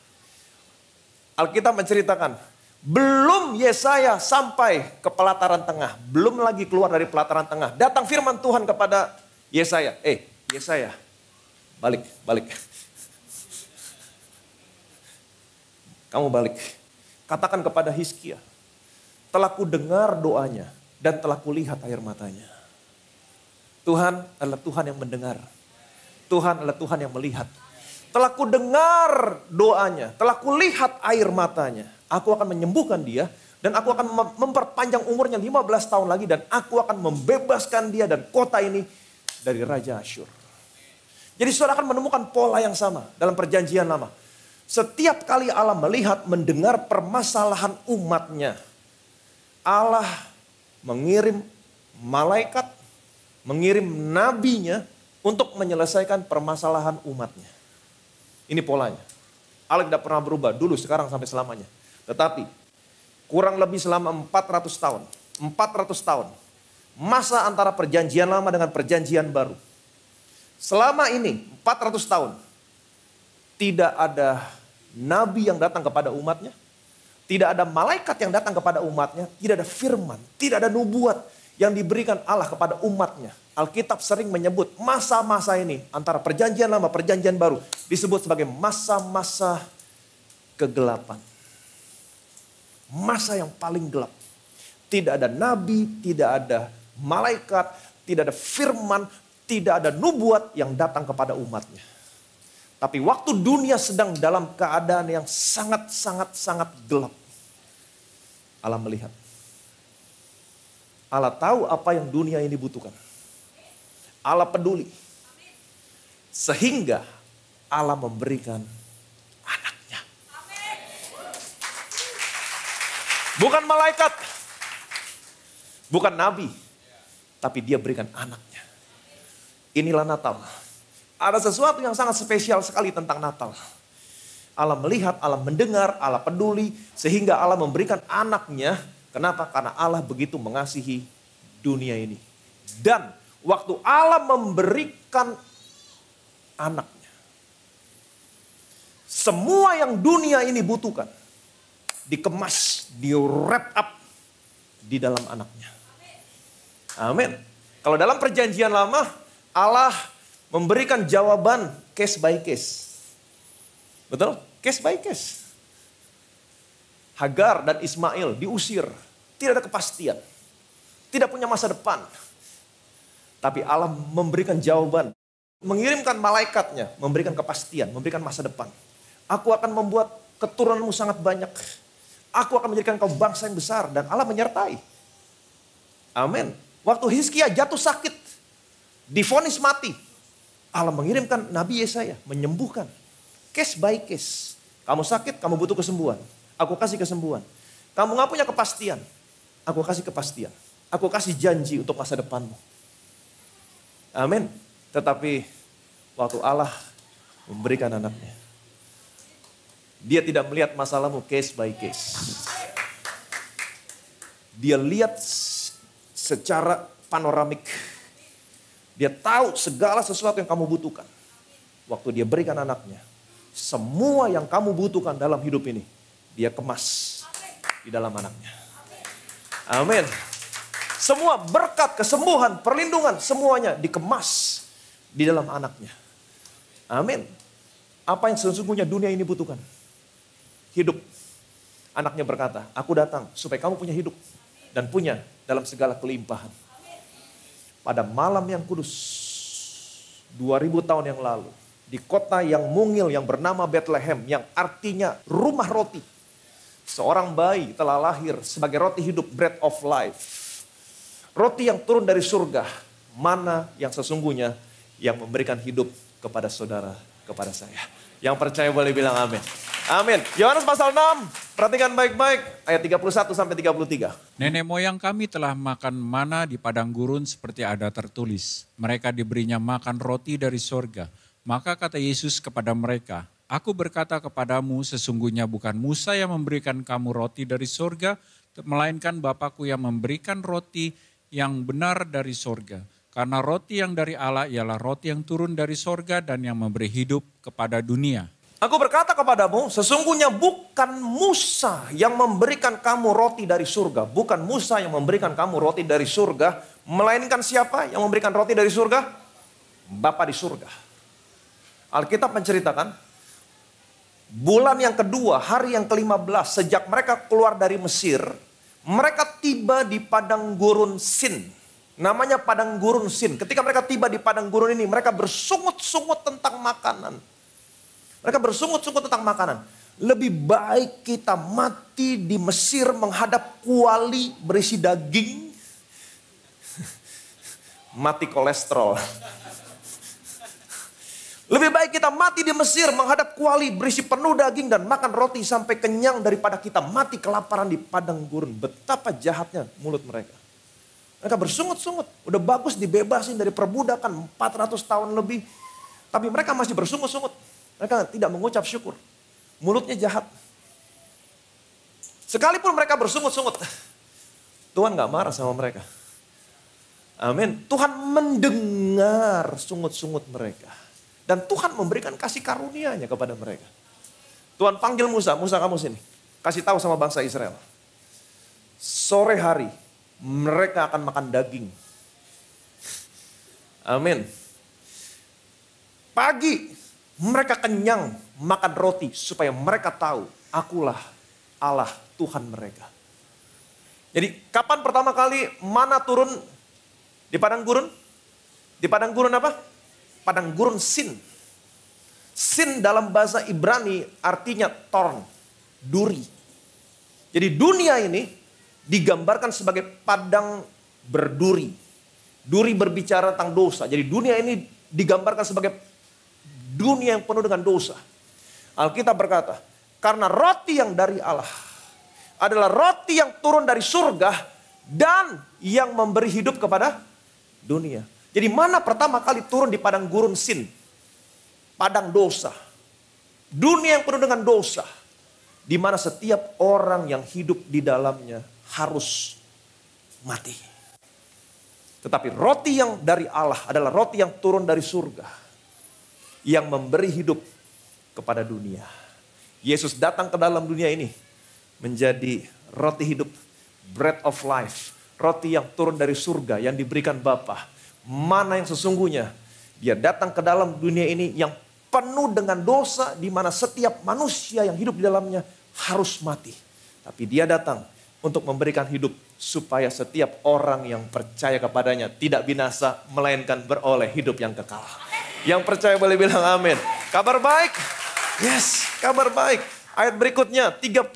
Alkitab menceritakan, belum Yesaya sampai ke pelataran tengah. Belum lagi keluar dari pelataran tengah. Datang firman Tuhan kepada Yesaya. Yesaya, balik. Kamu balik. Katakan kepada Hizkia. Telah ku dengar doanya dan telah kulihat air matanya. Tuhan adalah Tuhan yang mendengar. Tuhan adalah Tuhan yang melihat. Telah ku dengar doanya, telah kulihat air matanya. Aku akan menyembuhkan dia dan aku akan memperpanjang umurnya 15 tahun lagi dan aku akan membebaskan dia dan kota ini dari Raja Asyur. Jadi saudara akan menemukan pola yang sama dalam perjanjian lama. Setiap kali Allah melihat, mendengar permasalahan umatnya, Allah mengirim malaikat, mengirim nabinya untuk menyelesaikan permasalahan umatnya. Ini polanya. Allah tidak pernah berubah dulu, sekarang, sampai selamanya. Tetapi kurang lebih selama 400 tahun. 400 tahun. Masa antara perjanjian lama dengan perjanjian baru. Selama ini 400 tahun. Tidak ada nabi yang datang kepada umatnya. Tidak ada malaikat yang datang kepada umatnya. Tidak ada firman, tidak ada nubuat yang diberikan Allah kepada umatnya. Alkitab sering menyebut masa-masa ini antara perjanjian lama, perjanjian baru disebut sebagai masa-masa kegelapan. Masa yang paling gelap. Tidak ada nabi, tidak ada malaikat, tidak ada firman, tidak ada nubuat yang datang kepada umatnya. Tapi waktu dunia sedang dalam keadaan yang sangat gelap. Allah melihat. Allah tahu apa yang dunia ini butuhkan. Allah peduli. Sehingga Allah memberikan anaknya. Bukan malaikat. Bukan nabi. Tapi dia berikan anaknya. Inilah Natal. Ada sesuatu yang sangat spesial sekali tentang Natal. Allah melihat, Allah mendengar, Allah peduli. Sehingga Allah memberikan anaknya. Kenapa? Karena Allah begitu mengasihi dunia ini. Dan waktu Allah memberikan anaknya. Semua yang dunia ini butuhkan. Dikemas, di wrap up di dalam anaknya. Amin. Kalau dalam perjanjian lama, Allah memberikan jawaban case by case. Betul? Case by case. Hagar dan Ismail diusir. Tidak ada kepastian. Tidak punya masa depan. Tapi Allah memberikan jawaban. Mengirimkan malaikatnya. Memberikan kepastian. Memberikan masa depan. Aku akan membuat keturunanmu sangat banyak. Aku akan menjadikan kau bangsa yang besar. Dan Allah menyertai. Amin. Waktu Hizkia jatuh sakit. Divonis mati. Allah mengirimkan Nabi Yesaya. Menyembuhkan. Case by case. Kamu sakit, kamu butuh kesembuhan. Aku kasih kesembuhan. Kamu gak punya kepastian. Aku kasih kepastian. Aku kasih janji untuk masa depanmu. Amin. Tetapi waktu Allah memberikan anaknya. Dia tidak melihat masalahmu case by case. Dia lihat secara panoramik. Dia tahu segala sesuatu yang kamu butuhkan. Waktu dia berikan anaknya. Semua yang kamu butuhkan dalam hidup ini. Dia kemas di dalam anaknya. Amin. Semua berkat, kesembuhan, perlindungan. Semuanya dikemas di dalam anaknya. Amin. Apa yang sesungguhnya dunia ini butuhkan? Hidup. Anaknya berkata, aku datang supaya kamu punya hidup. Dan punya dalam segala kelimpahan. Pada malam yang kudus. 2000 tahun yang lalu. Di kota yang mungil yang bernama Bethlehem. Yang artinya rumah roti. Seorang bayi telah lahir sebagai roti hidup, bread of life. Roti yang turun dari surga. Mana yang sesungguhnya yang memberikan hidup kepada saudara, kepada saya. Yang percaya boleh bilang amin. Amin. Yohanes pasal 6. Perhatikan baik-baik. Ayat 31 sampai 33.
Nenek moyang kami telah makan mana di padang gurun seperti ada tertulis. Mereka diberinya makan roti dari sorga. Maka kata Yesus kepada mereka, aku berkata kepadamu sesungguhnya bukan Musa yang memberikan kamu roti dari sorga, melainkan Bapakku yang memberikan roti yang benar dari sorga. Karena roti yang dari Allah ialah roti yang turun dari sorga dan yang memberi hidup kepada dunia.
Aku berkata kepadamu, sesungguhnya bukan Musa yang memberikan kamu roti dari surga. Bukan Musa yang memberikan kamu roti dari surga. Melainkan siapa yang memberikan roti dari surga? Bapa di surga. Alkitab menceritakan, bulan yang kedua, hari yang ke-15, sejak mereka keluar dari Mesir, mereka tiba di padang gurun Sin. Namanya padang gurun Sin. Ketika mereka tiba di padang gurun ini, mereka bersungut-sungut tentang makanan. Mereka bersungut-sungut tentang makanan. Lebih baik kita mati di Mesir menghadap kuali berisi daging. Mati kolesterol. Lebih baik kita mati di Mesir menghadap kuali berisi penuh daging dan makan roti sampai kenyang daripada kita mati kelaparan di padang gurun. Betapa jahatnya mulut mereka. Mereka bersungut-sungut. Udah bagus dibebasin dari perbudakan 400 tahun lebih. Tapi mereka masih bersungut-sungut. Mereka tidak mengucap syukur. Mulutnya jahat. Sekalipun mereka bersungut-sungut. Tuhan gak marah sama mereka. Amin. Tuhan mendengar sungut-sungut mereka. Dan Tuhan memberikan kasih karunia-Nya kepada mereka. Tuhan panggil Musa. Musa kamu sini. Kasih tahu sama bangsa Israel. Sore hari mereka akan makan daging. Amin. Pagi mereka kenyang makan roti supaya mereka tahu akulah Allah Tuhan mereka. Jadi kapan pertama kali mana turun di padang gurun? Di padang gurun apa? Padang gurun Sin. Sin dalam bahasa Ibrani artinya thorn, duri. Jadi dunia ini digambarkan sebagai padang berduri. Duri berbicara tentang dosa. Jadi dunia ini digambarkan sebagai dunia yang penuh dengan dosa. Alkitab berkata, karena roti yang dari Allah, adalah roti yang turun dari surga dan yang memberi hidup kepada dunia. Jadi mana pertama kali turun di padang gurun Sin? Padang dosa. Dunia yang penuh dengan dosa. Di mana setiap orang yang hidup di dalamnya harus mati. Tetapi roti yang dari Allah adalah roti yang turun dari surga. Yang memberi hidup kepada dunia. Yesus datang ke dalam dunia ini menjadi roti hidup, bread of life. Roti yang turun dari surga yang diberikan Bapa. Mana yang sesungguhnya dia datang ke dalam dunia ini yang penuh dengan dosa, di mana setiap manusia yang hidup di dalamnya harus mati. Tapi dia datang untuk memberikan hidup supaya setiap orang yang percaya kepadanya tidak binasa, melainkan beroleh hidup yang kekal. Yang percaya boleh bilang amin. Kabar baik? Yes, kabar baik. Ayat berikutnya 35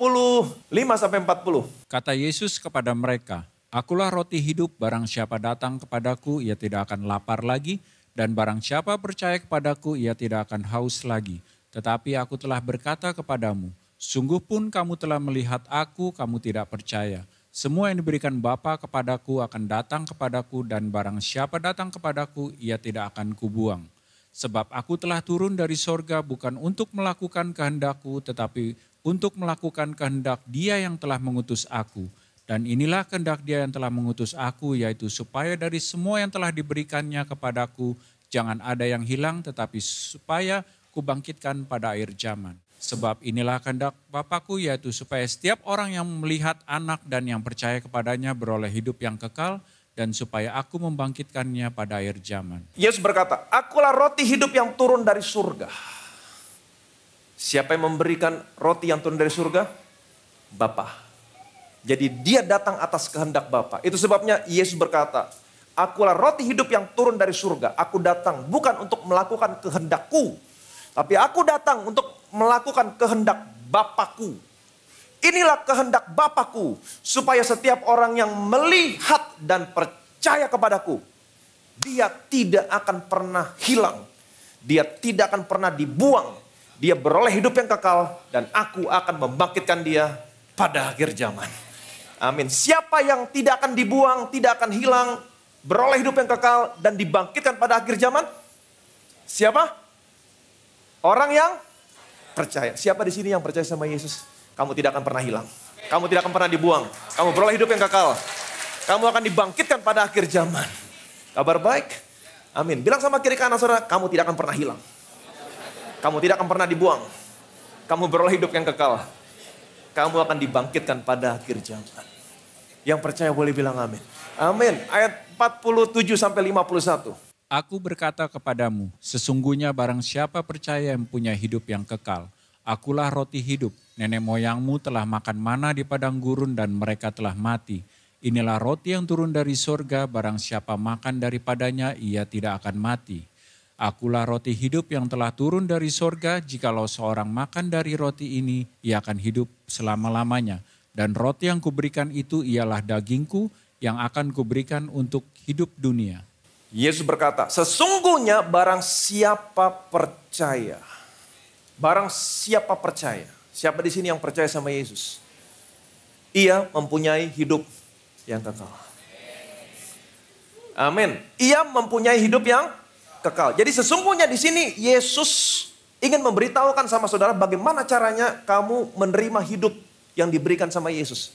sampai 40.
Kata Yesus kepada mereka, "Akulah roti hidup, barang siapa datang kepadaku ia tidak akan lapar lagi, dan barang siapa percaya kepadaku ia tidak akan haus lagi. Tetapi aku telah berkata kepadamu, sungguh pun kamu telah melihat aku, kamu tidak percaya. Semua yang diberikan Bapa kepadaku akan datang kepadaku, dan barang siapa datang kepadaku ia tidak akan kubuang. Sebab aku telah turun dari sorga bukan untuk melakukan kehendakku, tetapi untuk melakukan kehendak Dia yang telah mengutus aku. Dan inilah kehendak Dia yang telah mengutus aku, yaitu supaya dari semua yang telah diberikannya kepadaku, jangan ada yang hilang, tetapi supaya kubangkitkan pada akhir zaman. Sebab inilah kehendak Bapakku, yaitu supaya setiap orang yang melihat anak dan yang percaya kepadanya beroleh hidup yang kekal, dan supaya aku membangkitkannya pada akhir zaman."
Yesus berkata, "Akulah roti hidup yang turun dari surga." Siapa yang memberikan roti yang turun dari surga? Bapa. Jadi dia datang atas kehendak Bapa. Itu sebabnya Yesus berkata, "Akulah roti hidup yang turun dari surga. Aku datang bukan untuk melakukan kehendakku, tapi aku datang untuk melakukan kehendak Bapakku. Inilah kehendak Bapakku, supaya setiap orang yang melihat dan percaya kepadaku, dia tidak akan pernah hilang. Dia tidak akan pernah dibuang. Dia beroleh hidup yang kekal, dan aku akan membangkitkan dia pada akhir zaman." Amin. Siapa yang tidak akan dibuang, tidak akan hilang, beroleh hidup yang kekal, dan dibangkitkan pada akhir zaman? Siapa? Orang yang percaya. Siapa di sini yang percaya sama Yesus? Kamu tidak akan pernah hilang. Kamu tidak akan pernah dibuang. Kamu beroleh hidup yang kekal. Kamu akan dibangkitkan pada akhir zaman. Kabar baik? Amin. Bilang sama kiri kanan saudara, kamu tidak akan pernah hilang. Kamu tidak akan pernah dibuang. Kamu beroleh hidup yang kekal. Kamu akan dibangkitkan pada akhir zaman. Yang percaya boleh bilang amin. Amin. Ayat 47 sampai 51.
"Aku berkata kepadamu, sesungguhnya barang siapa percaya yang punya hidup yang kekal. Akulah roti hidup. Nenek moyangmu telah makan mana di padang gurun dan mereka telah mati. Inilah roti yang turun dari sorga, barang siapa makan daripadanya ia tidak akan mati. Akulah roti hidup yang telah turun dari sorga, jikalau seorang makan dari roti ini, ia akan hidup selama-lamanya. Dan roti yang kuberikan itu ialah dagingku yang akan kuberikan untuk hidup dunia."
Yesus berkata, "Sesungguhnya barang siapa percaya." Barang siapa percaya. Siapa di sini yang percaya sama Yesus? Ia mempunyai hidup yang kekal. Amin. Ia mempunyai hidup yang kekal. Jadi sesungguhnya di sini Yesus ingin memberitahukan sama saudara bagaimana caranya kamu menerima hidup yang diberikan sama Yesus.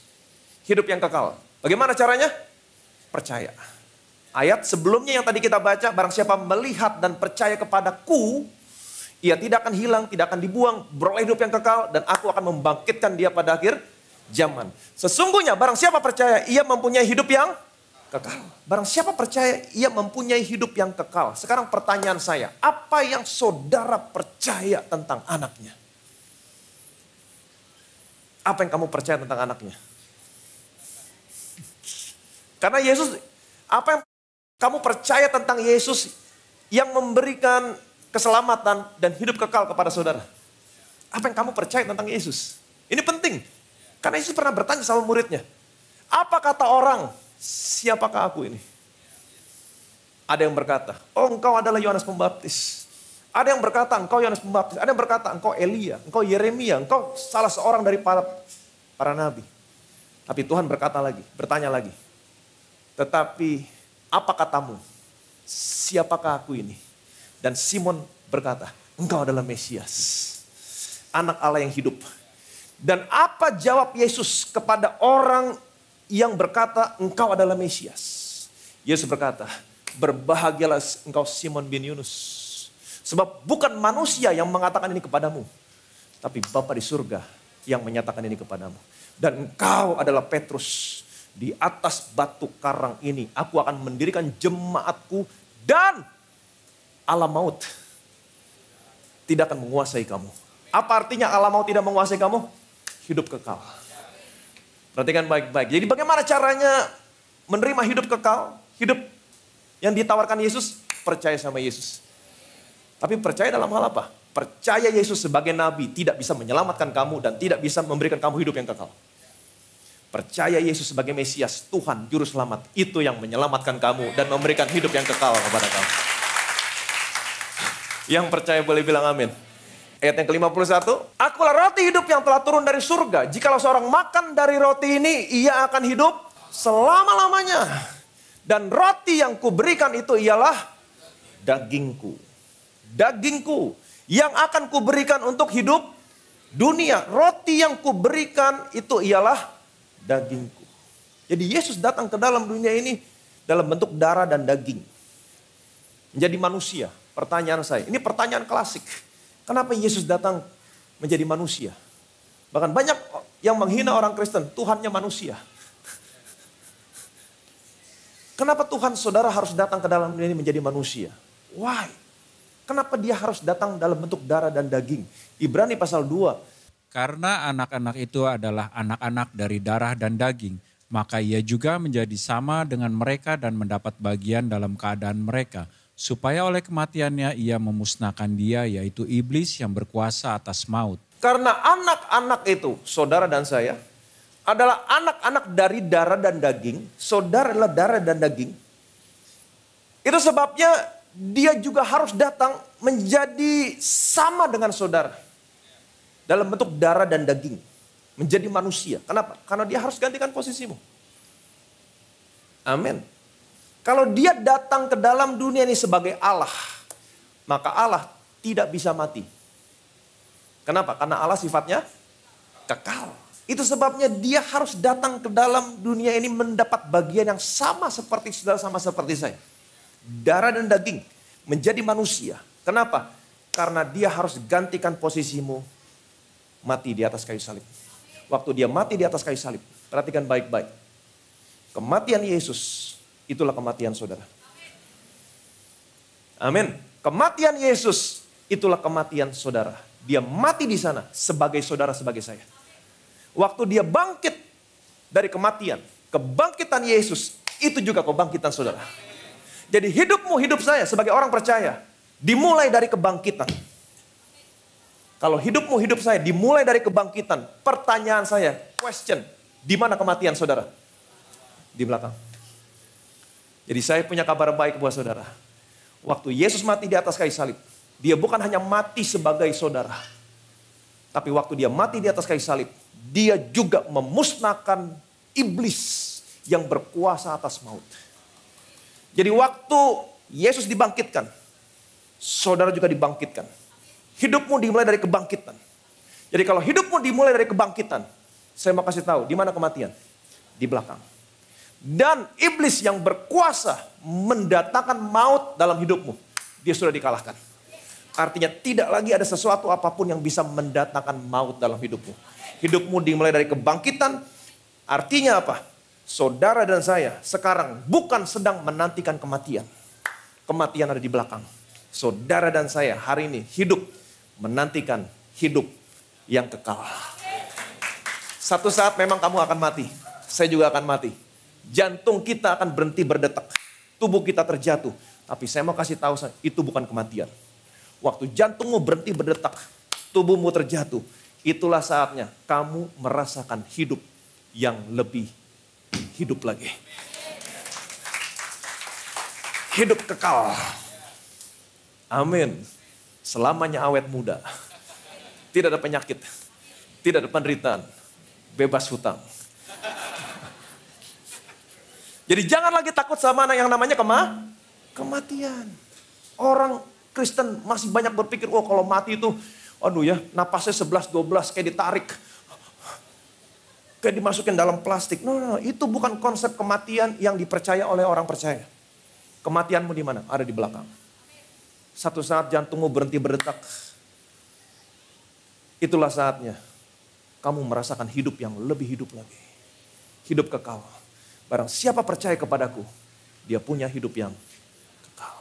Hidup yang kekal. Bagaimana caranya? Percaya. Ayat sebelumnya yang tadi kita baca, barang siapa melihat dan percaya kepadaku, ia tidak akan hilang, tidak akan dibuang, beroleh hidup yang kekal, dan aku akan membangkitkan dia pada akhir zaman. Sesungguhnya barang siapa percaya, ia mempunyai hidup yang kekal. Barang siapa percaya, ia mempunyai hidup yang kekal. Sekarang pertanyaan saya, apa yang saudara percaya tentang anaknya? Apa yang kamu percaya tentang anaknya? Karena Yesus, apa yang kamu percaya tentang Yesus yang memberikan keselamatan dan hidup kekal kepada saudara? Apa yang kamu percaya tentang Yesus? Ini penting. Karena Yesus pernah bertanya sama muridnya. Apa kata orang? Siapakah aku ini? Ada yang berkata, oh engkau adalah Yohanes Pembaptis. Ada yang berkata, engkau Yohanes Pembaptis. Ada yang berkata, engkau Elia, engkau Yeremia, engkau salah seorang dari para nabi. Tapi Tuhan bertanya lagi. Tetapi apa katamu? Siapakah aku ini? Dan Simon berkata, engkau adalah Mesias, anak Allah yang hidup. Dan apa jawab Yesus kepada orang yang berkata, engkau adalah Mesias? Yesus berkata, berbahagialah engkau Simon bin Yunus. Sebab bukan manusia yang mengatakan ini kepadamu, tapi Bapa di surga yang menyatakan ini kepadamu. Dan engkau adalah Petrus. Di atas batu karang ini aku akan mendirikan jemaatku dan alam maut tidak akan menguasai kamu. Apa artinya alam maut tidak menguasai kamu? Hidup kekal. Perhatikan baik-baik. Jadi bagaimana caranya menerima hidup kekal? Hidup yang ditawarkan Yesus, percaya sama Yesus. Tapi percaya dalam hal apa? Percaya Yesus sebagai nabi tidak bisa menyelamatkan kamu dan tidak bisa memberikan kamu hidup yang kekal. Percaya Yesus sebagai Mesias, Tuhan Juru Selamat, itu yang menyelamatkan kamu dan memberikan hidup yang kekal kepada kamu. Yang percaya boleh bilang amin. Ayat yang ke-51, akulah roti hidup yang telah turun dari surga. Jikalau seorang makan dari roti ini, ia akan hidup selama-lamanya. Dan roti yang kuberikan itu ialah dagingku. Dagingku yang akan kuberikan untuk hidup dunia. Roti yang kuberikan itu ialah dagingku. Jadi Yesus datang ke dalam dunia ini dalam bentuk darah dan daging. Menjadi manusia. Pertanyaan saya, ini pertanyaan klasik. Kenapa Yesus datang menjadi manusia? Bahkan banyak yang menghina orang Kristen, Tuhannya manusia. Kenapa Tuhan saudara harus datang ke dalam dunia ini menjadi manusia? Why? Kenapa dia harus datang dalam bentuk darah dan daging? Ibrani pasal 2.
Karena anak-anak itu adalah anak-anak dari darah dan daging, maka ia juga menjadi sama dengan mereka dan mendapat bagian dalam keadaan mereka, supaya oleh kematiannya ia memusnahkan dia, yaitu iblis yang berkuasa atas maut.
Karena anak-anak itu, saudara dan saya, adalah anak-anak dari darah dan daging. Saudara adalah darah dan daging. Itu sebabnya dia juga harus datang menjadi sama dengan saudara. Dalam bentuk darah dan daging. Menjadi manusia. Kenapa? Karena dia harus gantikan posisimu. Amin. Kalau dia datang ke dalam dunia ini sebagai Allah, maka Allah tidak bisa mati. Kenapa? Karena Allah sifatnya kekal. Itu sebabnya dia harus datang ke dalam dunia ini mendapat bagian yang sama seperti saudara, sama seperti saya. Darah dan daging menjadi manusia. Kenapa? Karena dia harus gantikan posisimu. Mati di atas kayu salib. Waktu dia mati di atas kayu salib, perhatikan baik-baik. Kematian Yesus, itulah kematian saudara. Amin. Kematian Yesus, itulah kematian saudara. Dia mati di sana sebagai saudara, sebagai saya. Waktu dia bangkit dari kematian, kebangkitan Yesus, itu juga kebangkitan saudara. Jadi hidupmu, hidup saya sebagai orang percaya, dimulai dari kebangkitan. Kalau hidupmu, hidup saya dimulai dari kebangkitan. Pertanyaan saya, question, di mana kematian saudara? Di belakang. Jadi saya punya kabar baik buat saudara. Waktu Yesus mati di atas kayu salib, dia bukan hanya mati sebagai saudara. Tapi waktu dia mati di atas kayu salib, dia juga memusnahkan iblis yang berkuasa atas maut. Jadi waktu Yesus dibangkitkan, saudara juga dibangkitkan. Hidupmu dimulai dari kebangkitan. Jadi kalau hidupmu dimulai dari kebangkitan, saya mau kasih tahu di mana kematian? Di belakang. Dan iblis yang berkuasa mendatangkan maut dalam hidupmu, dia sudah dikalahkan. Artinya tidak lagi ada sesuatu apapun yang bisa mendatangkan maut dalam hidupmu. Hidupmu dimulai dari kebangkitan, artinya apa? Saudara dan saya sekarang bukan sedang menantikan kematian. Kematian ada di belakang. Saudara dan saya hari ini hidup menantikan hidup yang kekal. Satu saat memang kamu akan mati. Saya juga akan mati. Jantung kita akan berhenti berdetak. Tubuh kita terjatuh. Tapi saya mau kasih tahu, itu bukan kematian. Waktu jantungmu berhenti berdetak, tubuhmu terjatuh. Itulah saatnya kamu merasakan hidup yang lebih hidup lagi. Hidup kekal. Amin. Selamanya awet muda. Tidak ada penyakit. Tidak ada penderitaan. Bebas hutang. Jadi jangan lagi takut sama yang namanya kematian. Orang Kristen masih banyak berpikir, oh kalau mati itu, aduh ya, napasnya 11-12 kayak ditarik. Kayak dimasukin dalam plastik. No, itu bukan konsep kematian yang dipercaya oleh orang percaya. Kematianmu di mana? Ada di belakang. Satu saat jantungmu berhenti berdetak. Itulah saatnya kamu merasakan hidup yang lebih hidup lagi. Hidup kekal. Barang siapa percaya kepadaku, dia punya hidup yang kekal.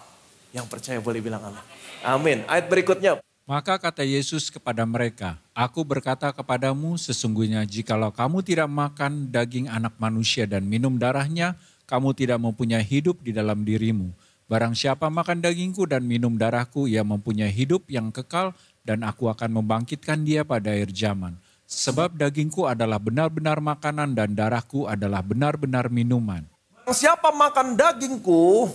Yang percaya boleh bilang amin. Amin. Ayat berikutnya.
Maka kata Yesus kepada mereka, Aku berkata kepadamu sesungguhnya jikalau kamu tidak makan daging anak manusia dan minum darahnya, kamu tidak mempunyai hidup di dalam dirimu. Barang siapa makan dagingku dan minum darahku, ia mempunyai hidup yang kekal dan aku akan membangkitkan dia pada akhir zaman. Sebab dagingku adalah benar-benar makanan dan darahku adalah benar-benar minuman.
Siapa makan dagingku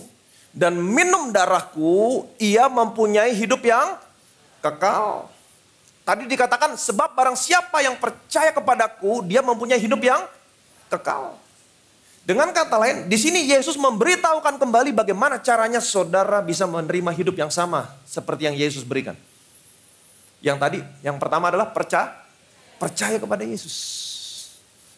dan minum darahku, ia mempunyai hidup yang kekal. Tadi dikatakan sebab barang siapa yang percaya kepadaku, dia mempunyai hidup yang kekal. Dengan kata lain, di sini Yesus memberitahukan kembali bagaimana caranya saudara bisa menerima hidup yang sama seperti yang Yesus berikan. Yang tadi, yang pertama adalah percaya kepada Yesus.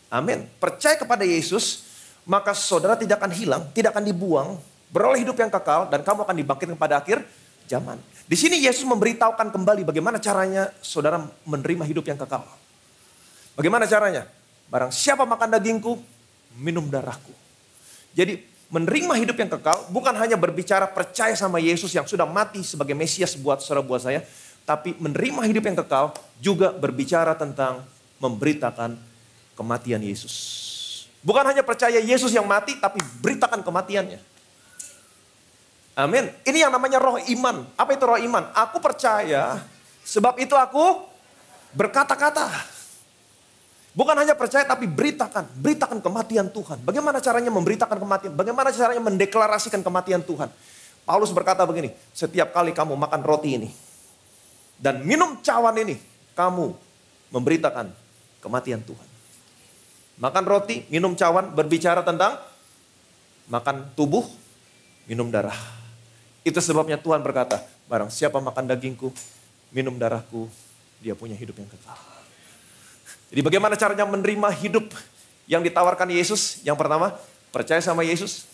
Amin. Percaya kepada Yesus, maka saudara tidak akan hilang, tidak akan dibuang, beroleh hidup yang kekal, dan kamu akan dibangkitkan pada akhir zaman. Di sini Yesus memberitahukan kembali bagaimana caranya saudara menerima hidup yang kekal. Bagaimana caranya? Barang siapa makan dagingku, minum darahku. Jadi menerima hidup yang kekal bukan hanya berbicara percaya sama Yesus yang sudah mati sebagai Mesias buat saudara buat saya. Tapi menerima hidup yang kekal juga berbicara tentang memberitakan kematian Yesus. Bukan hanya percaya Yesus yang mati, tapi beritakan kematiannya. Amin. Ini yang namanya roh iman. Apa itu roh iman? Aku percaya, sebab itu aku berkata-kata. Bukan hanya percaya, tapi beritakan kematian Tuhan. Bagaimana caranya memberitakan kematian? Bagaimana caranya mendeklarasikan kematian Tuhan? Paulus berkata begini, setiap kali kamu makan roti ini, dan minum cawan ini, kamu memberitakan kematian Tuhan. Makan roti, minum cawan, berbicara tentang makan tubuh, minum darah. Itu sebabnya Tuhan berkata, barang siapa makan dagingku, minum darahku, dia punya hidup yang kekal. Jadi bagaimana caranya menerima hidup yang ditawarkan Yesus? Yang pertama, percaya sama Yesus.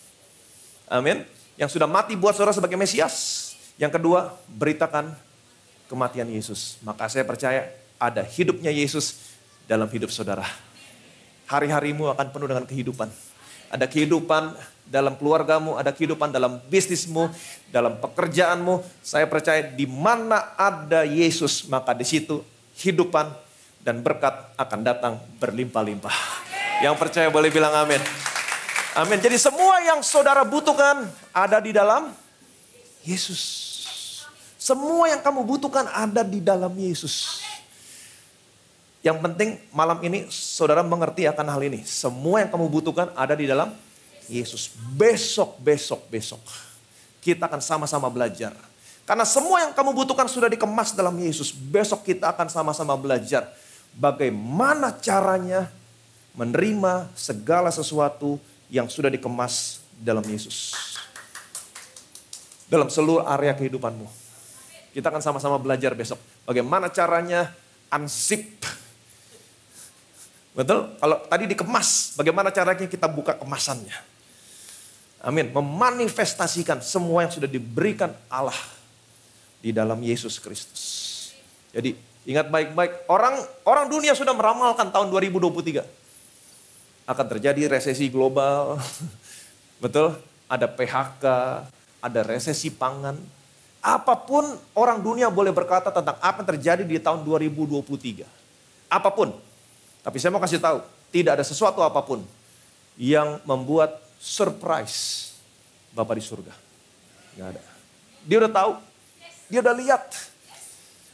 Amin. Yang sudah mati buat saudara sebagai Mesias. Yang kedua, beritakan kematian Yesus. Maka saya percaya ada hidupnya Yesus dalam hidup saudara. Hari-harimu akan penuh dengan kehidupan. Ada kehidupan dalam keluargamu, ada kehidupan dalam bisnismu, dalam pekerjaanmu. Saya percaya di mana ada Yesus, maka di situ kehidupan dan berkat akan datang berlimpah-limpah. Yang percaya boleh bilang amin. Amin. Jadi semua yang saudara butuhkan ada di dalam Yesus. Semua yang kamu butuhkan ada di dalam Yesus. Yang penting malam ini saudara mengerti akan hal ini. Semua yang kamu butuhkan ada di dalam Yesus. Besok kita akan sama-sama belajar. Karena semua yang kamu butuhkan sudah dikemas dalam Yesus. Besok kita akan sama-sama belajar bagaimana caranya menerima segala sesuatu yang sudah dikemas dalam Yesus. Dalam seluruh area kehidupanmu. Kita akan sama-sama belajar besok. Bagaimana caranya unsip. Betul? Kalau tadi dikemas, bagaimana caranya kita buka kemasannya. Amin. Memanifestasikan semua yang sudah diberikan Allah di dalam Yesus Kristus. Jadi ingat baik-baik. Orang dunia sudah meramalkan tahun 2023. Akan terjadi resesi global. Betul? Ada PHK, ada resesi pangan. Apapun orang dunia boleh berkata tentang apa yang terjadi di tahun 2023. Apapun. Tapi saya mau kasih tahu, tidak ada sesuatu apapun yang membuat surprise Bapa di surga. Nggak ada. Dia udah tahu, dia udah lihat.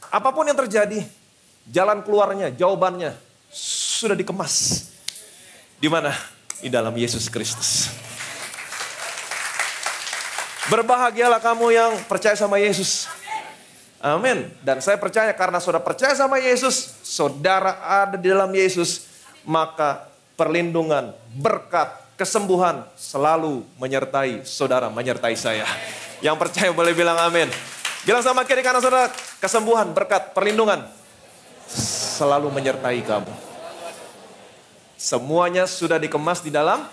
Apapun yang terjadi, jalan keluarnya, jawabannya sudah dikemas. Di mana? Di dalam Yesus Kristus. Berbahagialah kamu yang percaya sama Yesus. Amin. Dan saya percaya karena saudara percaya sama Yesus, saudara ada di dalam Yesus, maka perlindungan, berkat, kesembuhan selalu menyertai saudara, menyertai saya. Yang percaya boleh bilang amin. Bilang sama kiri kanan saudara, kesembuhan, berkat, perlindungan selalu menyertai kamu. Semuanya sudah dikemas di dalam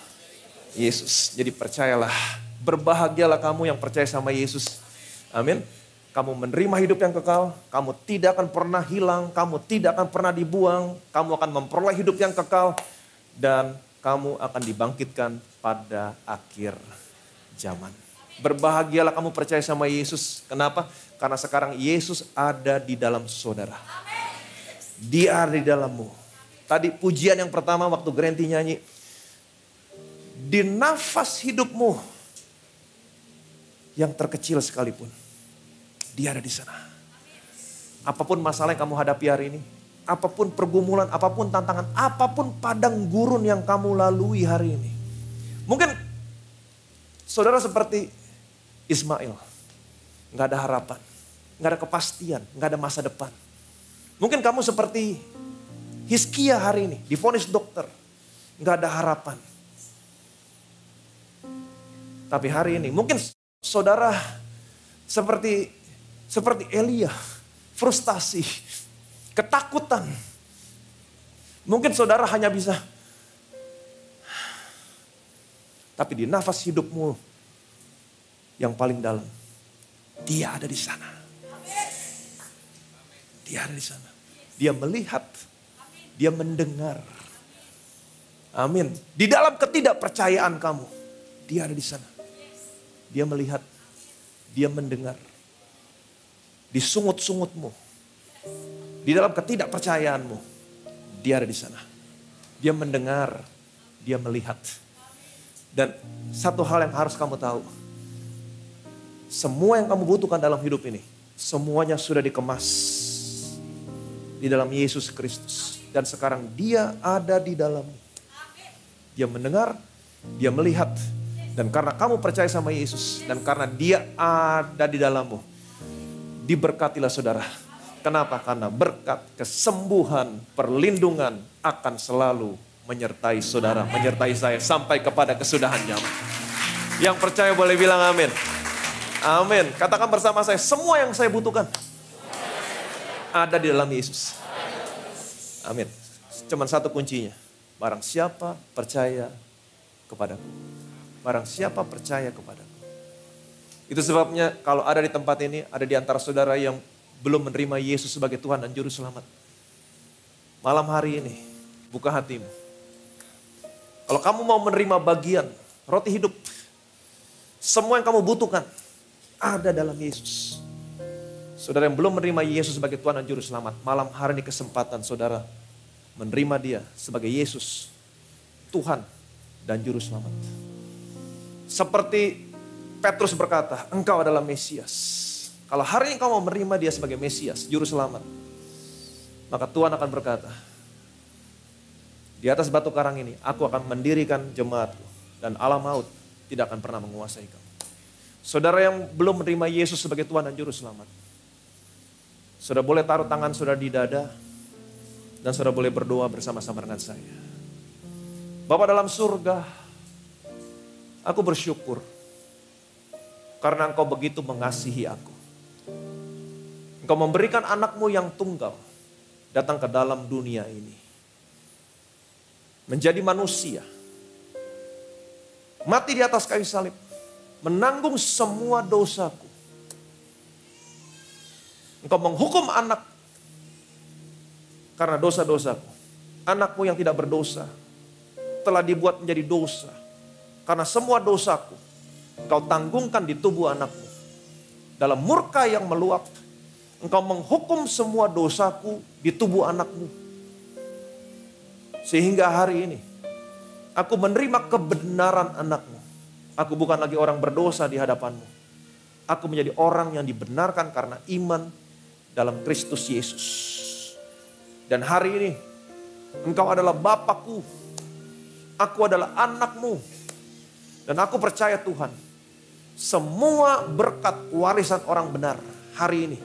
Yesus. Jadi percayalah, berbahagialah kamu yang percaya sama Yesus. Amin. Kamu menerima hidup yang kekal, kamu tidak akan pernah hilang, kamu tidak akan pernah dibuang, kamu akan memperoleh hidup yang kekal, dan kamu akan dibangkitkan pada akhir zaman. Berbahagialah kamu percaya sama Yesus. Kenapa? Karena sekarang Yesus ada di dalam saudara. Dia ada di dalammu. Tadi pujian yang pertama waktu Granty nyanyi, di nafas hidupmu yang terkecil sekalipun, Dia ada di sana. Apapun masalah yang kamu hadapi hari ini, apapun pergumulan, apapun tantangan, apapun padang gurun yang kamu lalui hari ini. Mungkin saudara seperti Ismail, gak ada harapan, gak ada kepastian, gak ada masa depan. Mungkin kamu seperti Hizkia hari ini, divonis dokter, gak ada harapan. Tapi hari ini mungkin saudara seperti Elia, frustasi, ketakutan. Mungkin saudara hanya bisa, tapi di nafas hidupmu yang paling dalam, Dia ada di sana. Dia ada di sana. Dia melihat, Dia mendengar. Amin. Di dalam ketidakpercayaan kamu, Dia ada di sana. Dia melihat, Dia mendengar. Di sungut-sungutmu, di dalam ketidakpercayaanmu, Dia ada di sana. Dia mendengar, Dia melihat. Dan satu hal yang harus kamu tahu, semua yang kamu butuhkan dalam hidup ini, semuanya sudah dikemas di dalam Yesus Kristus. Dan sekarang Dia ada di dalammu. Dia mendengar, Dia melihat. Dan karena kamu percaya sama Yesus, dan karena Dia ada di dalammu, diberkatilah saudara. Kenapa? Karena berkat, kesembuhan, perlindungan akan selalu menyertai saudara, menyertai saya sampai kepada kesudahan zaman. Yang percaya boleh bilang amin. Amin. Katakan bersama saya, semua yang saya butuhkan ada di dalam Yesus. Amin. Cuman satu kuncinya. Barang siapa percaya kepadaku. Barang siapa percaya kepadaku. Itu sebabnya kalau ada di tempat ini, ada di antara saudara yang belum menerima Yesus sebagai Tuhan dan Juru Selamat. Malam hari ini, buka hatimu. Kalau kamu mau menerima bagian roti hidup, semua yang kamu butuhkan ada dalam Yesus. Saudara yang belum menerima Yesus sebagai Tuhan dan Juru Selamat, malam hari ini kesempatan saudara menerima Dia sebagai Yesus, Tuhan dan Juru Selamat. Seperti Petrus berkata, engkau adalah Mesias. Kalau hari ini kau mau menerima Dia sebagai Mesias, Juru Selamat, maka Tuhan akan berkata, di atas batu karang ini aku akan mendirikan jemaatku dan alam maut tidak akan pernah menguasai kamu. Saudara yang belum menerima Yesus sebagai Tuhan dan Juru Selamat, saudara boleh taruh tangan saudara di dada dan saudara boleh berdoa bersama-sama dengan saya. Bapa dalam surga, aku bersyukur karena Engkau begitu mengasihi aku. Engkau memberikan anakmu yang tunggal datang ke dalam dunia ini. Menjadi manusia. Mati di atas kayu salib. Menanggung semua dosaku. Engkau menghukum anak karena dosa-dosaku. Anakmu yang tidak berdosa telah dibuat menjadi dosa. Karena semua dosaku Engkau tanggungkan di tubuh anakmu. Dalam murka yang meluap, Engkau menghukum semua dosaku di tubuh anakmu. Sehingga hari ini, aku menerima kebenaran anakmu. Aku bukan lagi orang berdosa di hadapanmu. Aku menjadi orang yang dibenarkan karena iman dalam Kristus Yesus. Dan hari ini, Engkau adalah Bapakku. Aku adalah anakmu. Dan aku percaya Tuhan, semua berkat warisan orang benar hari ini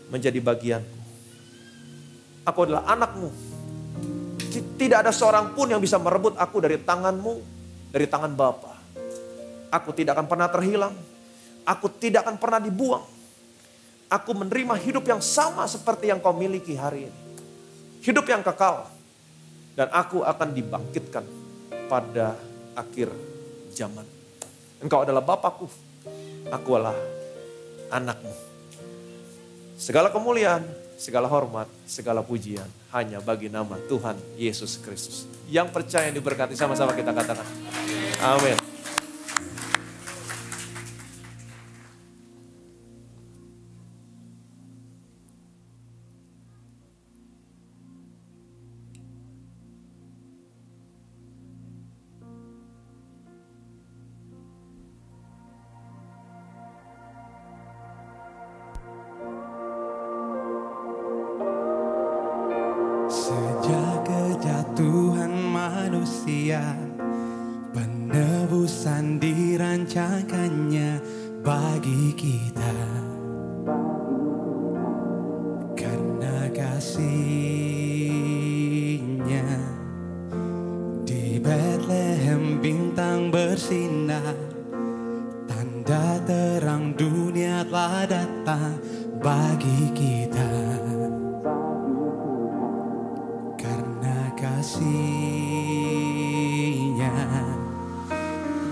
menjadi bagianku. Aku adalah anakmu. Tidak ada seorang pun yang bisa merebut aku dari tanganmu dari tangan Bapa. Aku tidak akan pernah terhilang. Aku tidak akan pernah dibuang. Aku menerima hidup yang sama seperti yang kau miliki hari ini. Hidup yang kekal. Dan aku akan dibangkitkan pada akhir zaman. Engkau adalah Bapakku. Aku adalah anakmu. Segala kemuliaan, segala hormat, segala pujian hanya bagi nama Tuhan Yesus Kristus. Yang percaya diberkati, sama-sama kita katakan. Amin.
Sejak kejatuhan manusia, penebusan dirancangkannya bagi kita. Karena kasih-Nya di Bethlehem bintang bersinar, tanda terang dunia telah datang bagi kita. Kasih-Nya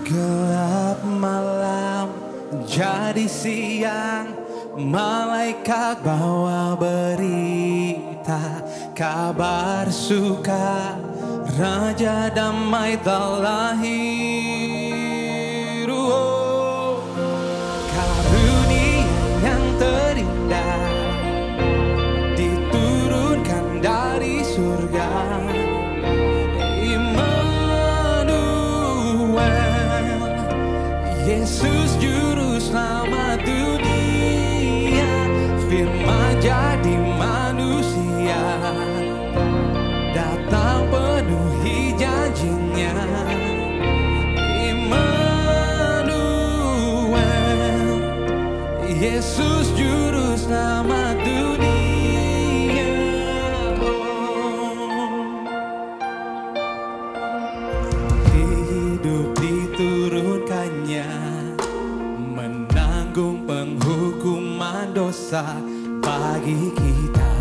gelap malam jadi siang, malaikat bawa berita, kabar suka, Raja damai telah lahir. Oh, karunia yang terindah diturunkan dari surga. Yesus juru selamat dunia, firman jadi manusia, datang penuhi janjinya. Immanuel, Yesus juru selamat dunia. Hidup diturunkannya, menanggung penghukuman dosa bagi kita.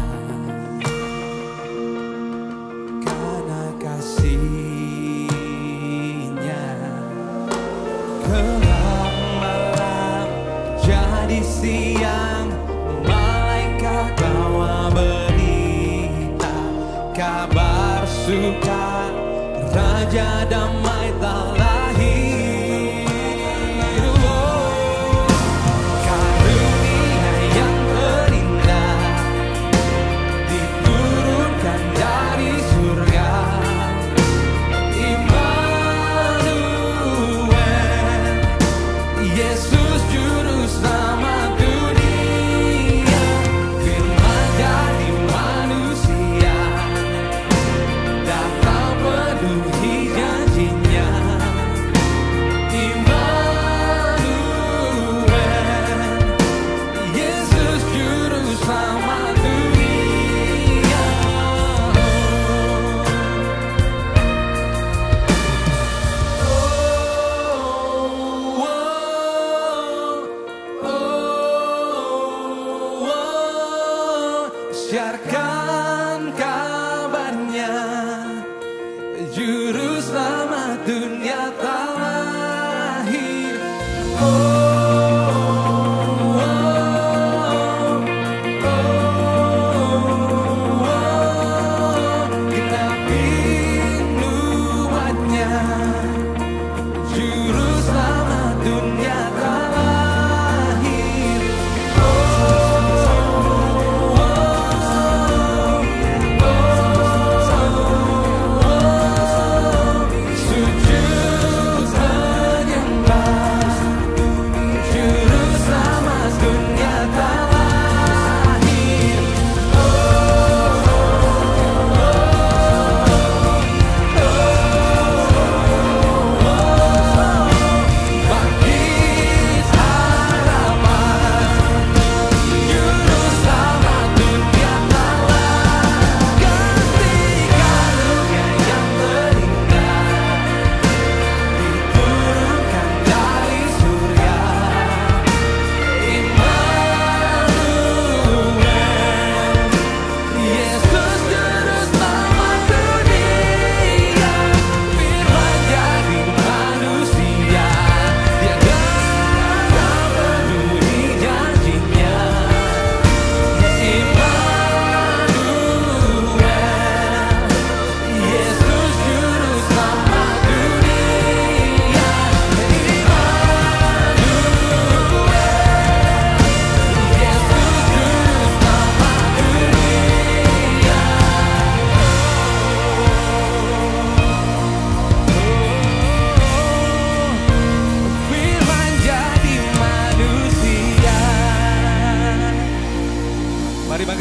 Karena kasih-Nya gelap malam jadi siang, malaikat bawa berita, kabar suka, Raja damai telah lahir. Oh, karunia yang terindah diturunkan dari surga. Immanuel, Yesus juru selamat dunia, firman jadi manusia, datang penuhi janjinya. Immanuel, Yesus juru selamat dunia. Siarkan kabarnya, juru selamat dunia telah lahir. Genapi nubuatnya, juru selamat dunia telah lahir.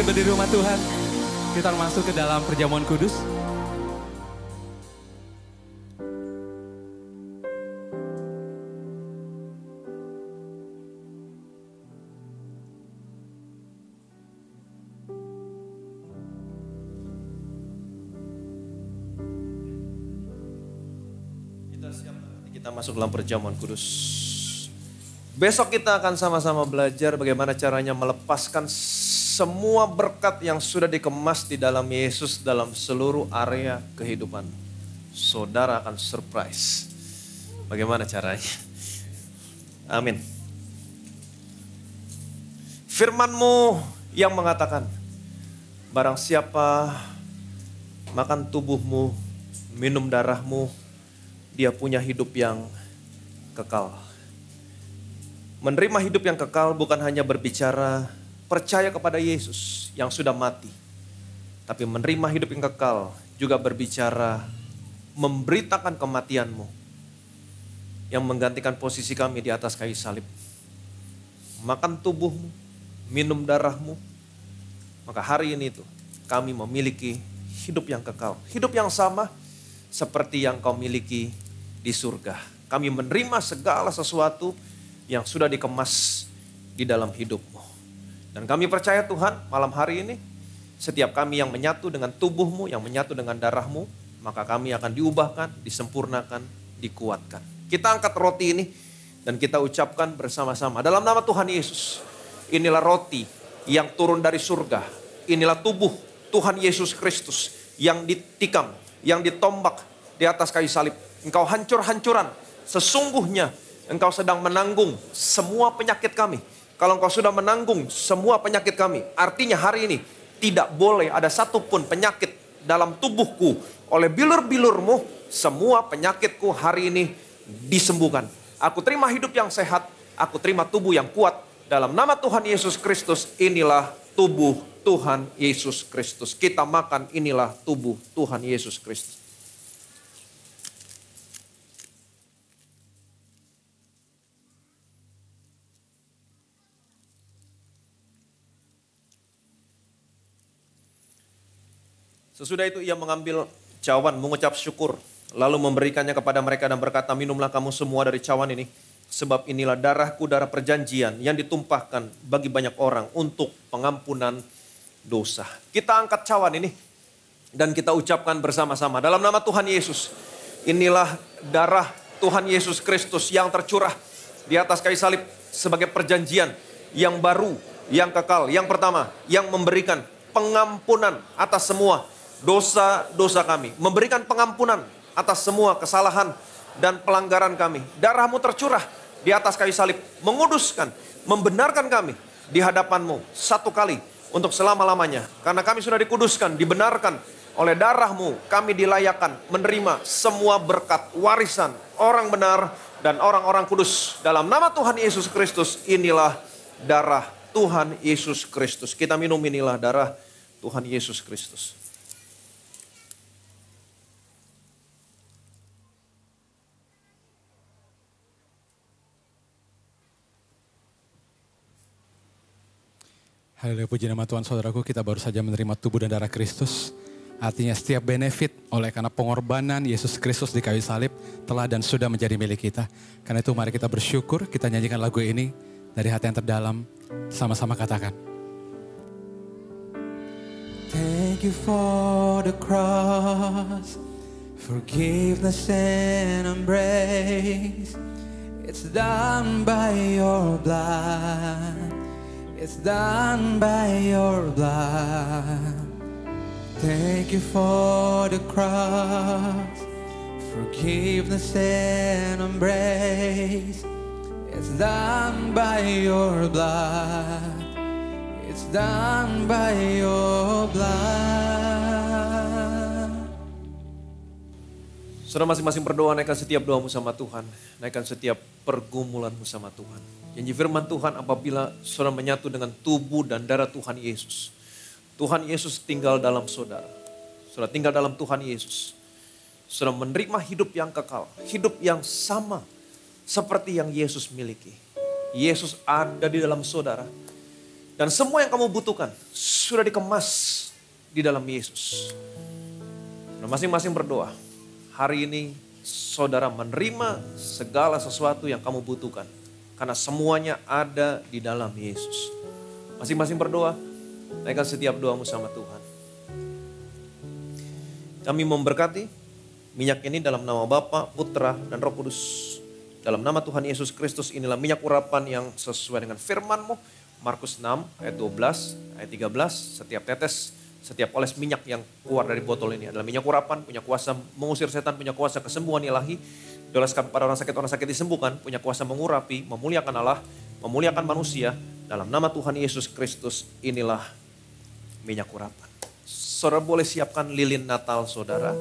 Mari berdiri rumah Tuhan. Kita masuk ke dalam perjamuan kudus.
Kita masuk dalam perjamuan kudus. Besok kita akan sama-sama belajar bagaimana caranya melepaskan semua berkat yang sudah dikemas di dalam Yesus dalam seluruh area kehidupan. Saudara akan surprise. Bagaimana caranya? Amin. Firman-Mu yang mengatakan, barang siapa makan tubuh-Mu, minum darah-Mu, dia punya hidup yang kekal. Menerima hidup yang kekal bukan hanya berbicara percaya kepada Yesus yang sudah mati. Tapi menerima hidup yang kekal juga berbicara memberitakan kematian-Mu yang menggantikan posisi kami di atas kayu salib. Makan tubuh-Mu, minum darah-Mu, maka hari ini itu kami memiliki hidup yang kekal. Hidup yang sama seperti yang Kau miliki di surga. Kami menerima segala sesuatu yang sudah dikemas di dalam hidup-Mu. Dan kami percaya Tuhan, malam hari ini setiap kami yang menyatu dengan tubuh-Mu, yang menyatu dengan darah-Mu, maka kami akan diubahkan, disempurnakan, dikuatkan. Kita angkat roti ini dan kita ucapkan bersama-sama dalam nama Tuhan Yesus. Inilah roti yang turun dari surga. Inilah tubuh Tuhan Yesus Kristus yang ditikam, yang ditombak di atas kayu salib. Engkau hancur-hancuran, sesungguhnya engkau sedang menanggung semua penyakit kami. Kalau engkau sudah menanggung semua penyakit kami, artinya hari ini tidak boleh ada satupun penyakit dalam tubuhku. Oleh bilur-bilur-Mu, semua penyakitku hari ini disembuhkan. Aku terima hidup yang sehat, aku terima tubuh yang kuat. Dalam nama Tuhan Yesus Kristus, inilah tubuh Tuhan Yesus Kristus. Kita makan, inilah tubuh Tuhan Yesus Kristus. Sesudah itu ia mengambil cawan, mengucap syukur, lalu memberikannya kepada mereka dan berkata, minumlah kamu semua dari cawan ini, sebab inilah darahku, darah perjanjian yang ditumpahkan bagi banyak orang untuk pengampunan dosa. Kita angkat cawan ini dan kita ucapkan bersama-sama dalam nama Tuhan Yesus. Inilah darah Tuhan Yesus Kristus yang tercurah di atas kayu salib sebagai perjanjian yang baru, yang kekal. Yang pertama, yang memberikan pengampunan atas semua dosa-dosa kami. Memberikan pengampunan atas semua kesalahan dan pelanggaran kami. Darah-Mu tercurah di atas kayu salib. Menguduskan, membenarkan kami di hadapan-Mu satu kali untuk selama-lamanya. Karena kami sudah dikuduskan, dibenarkan oleh darah-Mu. Kami dilayakkan menerima semua berkat warisan orang benar dan orang-orang kudus. Dalam nama Tuhan Yesus Kristus, inilah darah Tuhan Yesus Kristus. Kita minum, inilah darah Tuhan Yesus Kristus.
Haleluya, puji nama Tuhan. Saudaraku, kita baru saja menerima tubuh dan darah Kristus. Artinya setiap benefit oleh karena pengorbanan Yesus Kristus di kayu salib telah dan sudah menjadi milik kita. Karena itu mari kita bersyukur, kita nyanyikan lagu ini dari hati yang terdalam. Sama-sama katakan.
Thank you for the cross, forgiveness and embrace. It's done by your blood. It's done by your blood. Thank you for the cross, forgiveness and embrace. It's done by your blood. It's done by your blood.
Saudara masing-masing berdoa, naikkan setiap doamu sama Tuhan. Naikkan setiap pergumulanmu sama Tuhan. Janji firman Tuhan, apabila saudara menyatu dengan tubuh dan darah Tuhan Yesus, Tuhan Yesus tinggal dalam saudara. Saudara tinggal dalam Tuhan Yesus. Saudara menerima hidup yang kekal, hidup yang sama seperti yang Yesus miliki. Yesus ada di dalam saudara. Dan semua yang kamu butuhkan sudah dikemas di dalam Yesus. Nah, masing-masing berdoa. Hari ini saudara menerima segala sesuatu yang kamu butuhkan. Karena semuanya ada di dalam Yesus. Masing-masing berdoa. Naikkan setiap doamu sama Tuhan. Kami memberkati minyak ini dalam nama Bapa, Putra, dan Roh Kudus. Dalam nama Tuhan Yesus Kristus, inilah minyak urapan yang sesuai dengan firman-Mu. Markus 6 ayat 12, ayat 13, setiap tetes, setiap oles minyak yang keluar dari botol ini adalah minyak urapan, punya kuasa mengusir setan, punya kuasa kesembuhan ilahi. Dioleskan pada orang sakit disembuhkan, punya kuasa mengurapi, memuliakan Allah, memuliakan manusia. Dalam nama Tuhan Yesus Kristus, inilah minyak urapan. Saudara boleh siapkan lilin Natal saudara.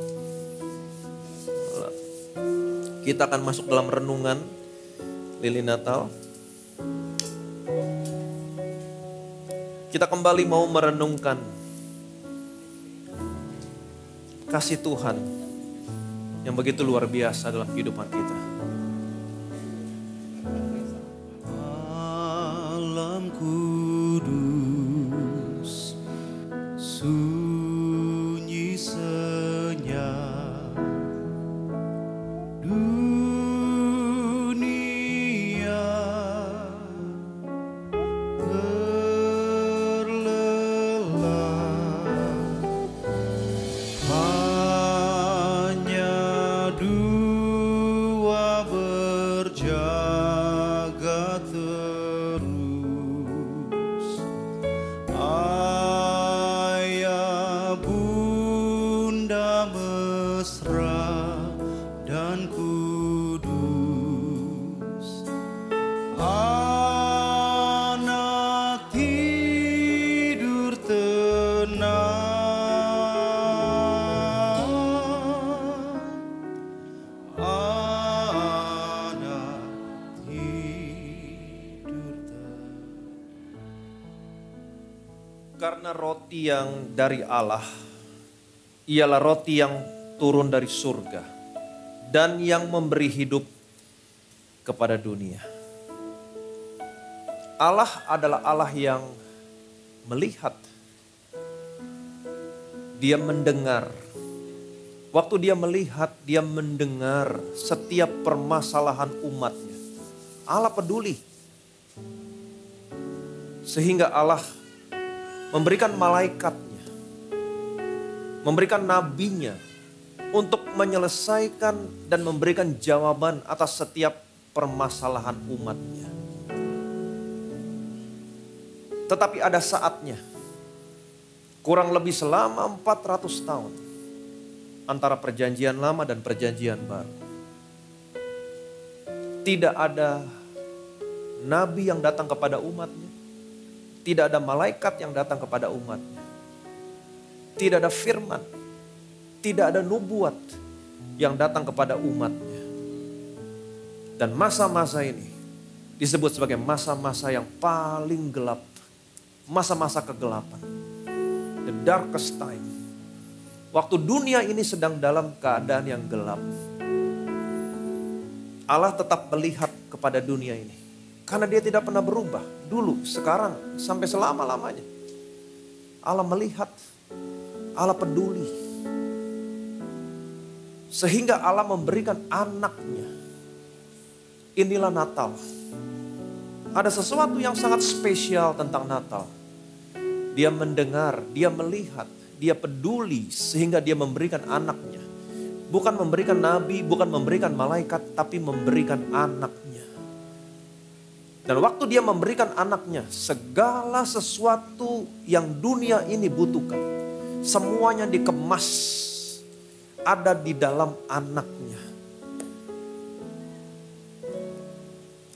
Kita akan masuk dalam renungan lilin Natal. Kita kembali mau merenungkan kasih Tuhan yang begitu luar biasa dalam kehidupan kita.
Alam kudus, sunyi senyap, dunia
Karena roti yang dari Allah ialah roti yang turun dari surga dan yang memberi hidup kepada dunia. Allah adalah Allah yang melihat, Dia mendengar. Waktu Dia melihat, Dia mendengar setiap permasalahan umatnya. Allah peduli. Sehingga Allah memberikan malaikatnya, memberikan nabinya untuk menyelesaikan dan memberikan jawaban atas setiap permasalahan umatnya. Tetapi ada saatnya, kurang lebih selama 400 tahun, antara perjanjian lama dan perjanjian baru. Tidak ada nabi yang datang kepada umatnya. Tidak ada malaikat yang datang kepada umatnya. Tidak ada firman. Tidak ada nubuat yang datang kepada umatnya. Dan masa-masa ini disebut sebagai masa-masa yang paling gelap. Masa-masa kegelapan. The darkest time. Waktu dunia ini sedang dalam keadaan yang gelap. Allah tetap melihat kepada dunia ini. Karena Dia tidak pernah berubah. Dulu, sekarang, sampai selama-lamanya. Allah melihat. Allah peduli. Sehingga Allah memberikan anaknya. Inilah Natal. Ada sesuatu yang sangat spesial tentang Natal. Dia mendengar, Dia melihat, Dia peduli. Sehingga Dia memberikan anaknya. Bukan memberikan nabi, bukan memberikan malaikat, tapi memberikan anaknya. Dan waktu Dia memberikan anaknya, segala sesuatu yang dunia ini butuhkan, semuanya dikemas, ada di dalam anaknya.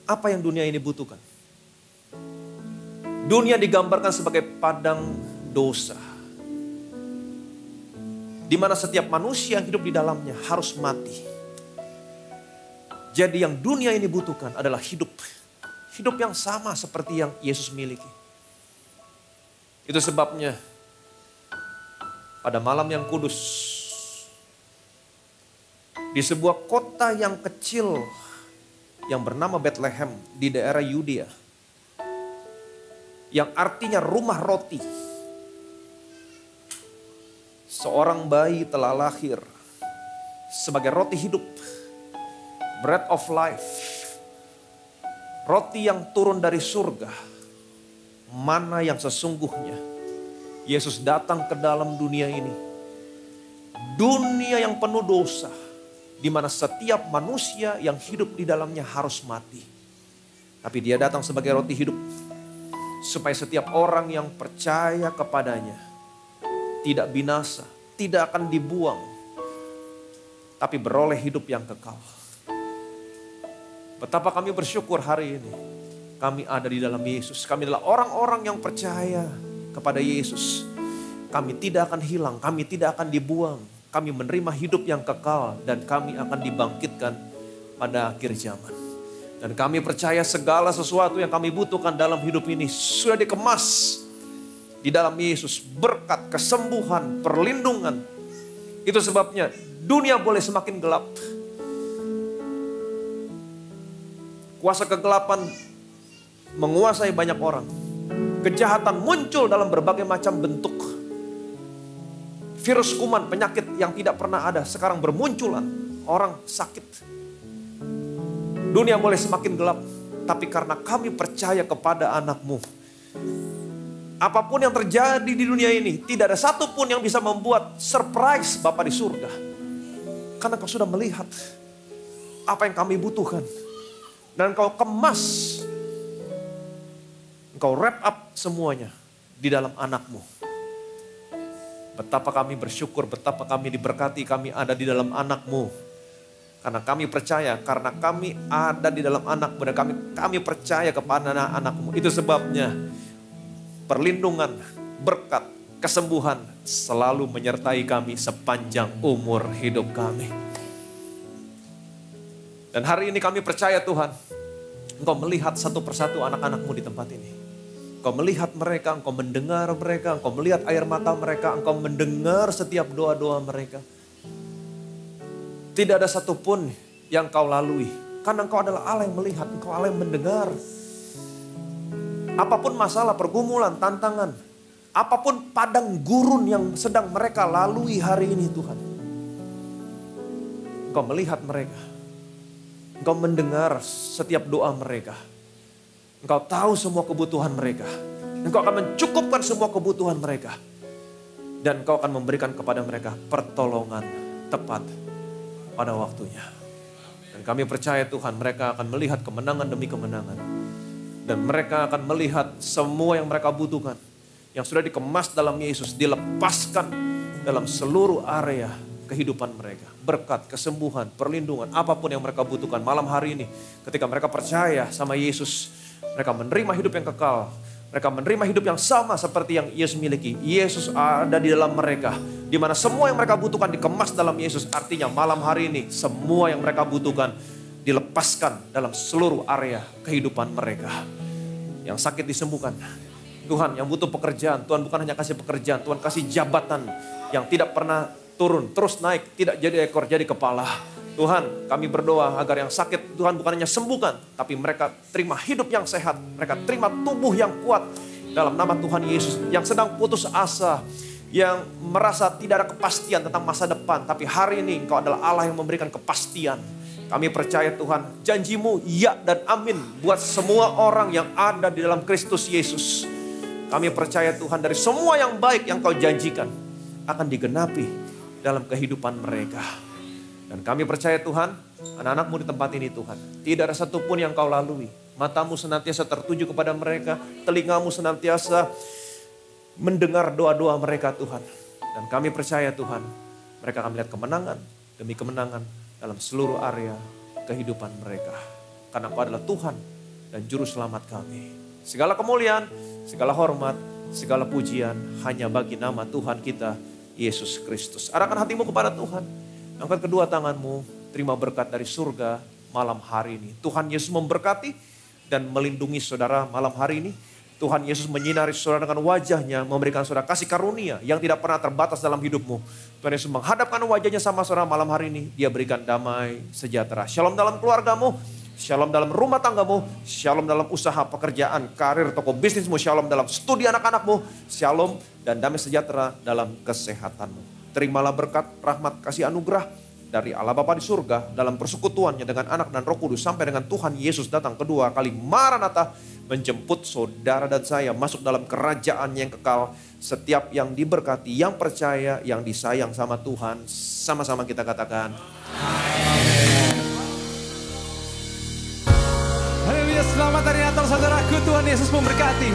Apa yang dunia ini butuhkan? Dunia digambarkan sebagai padang dosa. Di mana setiap manusia yang hidup di dalamnya harus mati. Jadi yang dunia ini butuhkan adalah hidup. Hidup yang sama seperti yang Yesus miliki. Itu sebabnya pada malam yang kudus, di sebuah kota yang kecil yang bernama Bethlehem di daerah Yudea, yang artinya rumah roti, seorang bayi telah lahir sebagai roti hidup, bread of life, roti yang turun dari surga, mana yang sesungguhnya. Yesus datang ke dalam dunia ini, dunia yang penuh dosa, di mana setiap manusia yang hidup di dalamnya harus mati. Tapi dia datang sebagai roti hidup, supaya setiap orang yang percaya kepadanya tidak binasa, tidak akan dibuang, tapi beroleh hidup yang kekal. Betapa kami bersyukur hari ini kami ada di dalam Yesus. Kami adalah orang-orang yang percaya kepada Yesus. Kami tidak akan hilang, kami tidak akan dibuang. Kami menerima hidup yang kekal dan kami akan dibangkitkan pada akhir zaman. Dan kami percaya segala sesuatu yang kami butuhkan dalam hidup ini sudah dikemas di dalam Yesus. Berkat, kesembuhan, perlindungan. Itu sebabnya dunia boleh semakin gelap. Kuasa kegelapan menguasai banyak orang. Kejahatan muncul dalam berbagai macam bentuk. Virus, kuman, penyakit yang tidak pernah ada sekarang bermunculan. Orang sakit. Dunia boleh semakin gelap. Tapi karena kami percaya kepada anak-Mu, apapun yang terjadi di dunia ini, tidak ada satupun yang bisa membuat surprise Bapa di surga. Karena Kau sudah melihat apa yang kami butuhkan. Dan Kau kemas, Engkau wrap up semuanya di dalam anak-Mu. Betapa kami bersyukur, betapa kami diberkati, kami ada di dalam anak-Mu. Karena kami percaya, karena kami ada di dalam anak-Mu dan kami percaya kepada anak-Mu. Itu sebabnya perlindungan, berkat, kesembuhan selalu menyertai kami sepanjang umur hidup kami. Dan hari ini kami percaya Tuhan, Engkau melihat satu persatu anak-anak-Mu di tempat ini. Engkau melihat mereka, Engkau mendengar mereka, Engkau melihat air mata mereka, Engkau mendengar setiap doa-doa mereka. Tidak ada satupun yang Kau lalui. Karena Engkau adalah Allah yang melihat, Engkau Allah yang mendengar. Apapun masalah, pergumulan, tantangan, apapun padang gurun yang sedang mereka lalui hari ini Tuhan. Engkau melihat mereka. Engkau mendengar setiap doa mereka. Engkau tahu semua kebutuhan mereka. Engkau akan mencukupkan semua kebutuhan mereka. Dan Engkau akan memberikan kepada mereka pertolongan tepat pada waktunya. Dan kami percaya Tuhan, mereka akan melihat kemenangan demi kemenangan. Dan mereka akan melihat semua yang mereka butuhkan. Yang sudah dikemas dalam Yesus, dilepaskan dalam seluruh area kehidupan mereka. Berkat, kesembuhan, perlindungan, apapun yang mereka butuhkan malam hari ini. Ketika mereka percaya sama Yesus, mereka menerima hidup yang kekal. Mereka menerima hidup yang sama seperti yang Yesus miliki. Yesus ada di dalam mereka. Di mana semua yang mereka butuhkan dikemas dalam Yesus. Artinya malam hari ini semua yang mereka butuhkan dilepaskan dalam seluruh area kehidupan mereka. Yang sakit disembuhkan. Tuhan yang butuh pekerjaan. Tuhan bukan hanya kasih pekerjaan. Tuhan kasih jabatan yang tidak pernah turun. Terus naik. Tidak jadi ekor, jadi kepala. Tuhan, kami berdoa agar yang sakit Tuhan bukan hanya sembuhkan, tapi mereka terima hidup yang sehat, mereka terima tubuh yang kuat dalam nama Tuhan Yesus. Yang sedang putus asa, yang merasa tidak ada kepastian tentang masa depan, tapi hari ini Engkau adalah Allah yang memberikan kepastian. Kami percaya Tuhan, janji-Mu ya dan amin buat semua orang yang ada di dalam Kristus Yesus. Kami percaya Tuhan, dari semua yang baik yang Kau janjikan akan digenapi dalam kehidupan mereka. Dan kami percaya Tuhan, anak-anak-Mu di tempat ini Tuhan, tidak ada satupun yang Kau lalui. Mata-Mu senantiasa tertuju kepada mereka, telinga-Mu senantiasa mendengar doa-doa mereka Tuhan. Dan kami percaya Tuhan, mereka akan melihat kemenangan demi kemenangan dalam seluruh area kehidupan mereka. Karena Kau adalah Tuhan dan Juru Selamat kami. Segala kemuliaan, segala hormat, segala pujian hanya bagi nama Tuhan kita, Yesus Kristus. Arahkan hatimu kepada Tuhan. Angkat kedua tanganmu, terima berkat dari surga malam hari ini. Tuhan Yesus memberkati dan melindungi saudara malam hari ini. Tuhan Yesus menyinari saudara dengan wajahnya, memberikan saudara kasih karunia yang tidak pernah terbatas dalam hidupmu. Tuhan Yesus menghadapkan wajahnya sama saudara malam hari ini. Dia berikan damai sejahtera. Shalom dalam keluargamu, shalom dalam rumah tanggamu, shalom dalam usaha, pekerjaan, karir, toko bisnismu, shalom dalam studi anak-anakmu, shalom dan damai sejahtera dalam kesehatanmu. terimalah berkat, rahmat, kasih anugerah dari Allah Bapa di surga dalam persekutuannya dengan Anak dan Roh Kudus sampai dengan Tuhan Yesus datang kedua kali Maranatha menjemput saudara dan saya masuk dalam kerajaan yang kekal. Setiap yang diberkati, yang percaya, yang disayang sama Tuhan, sama-sama kita katakan
Haleluya, selamat hari Natal saudaraku, Tuhan Yesus memberkati.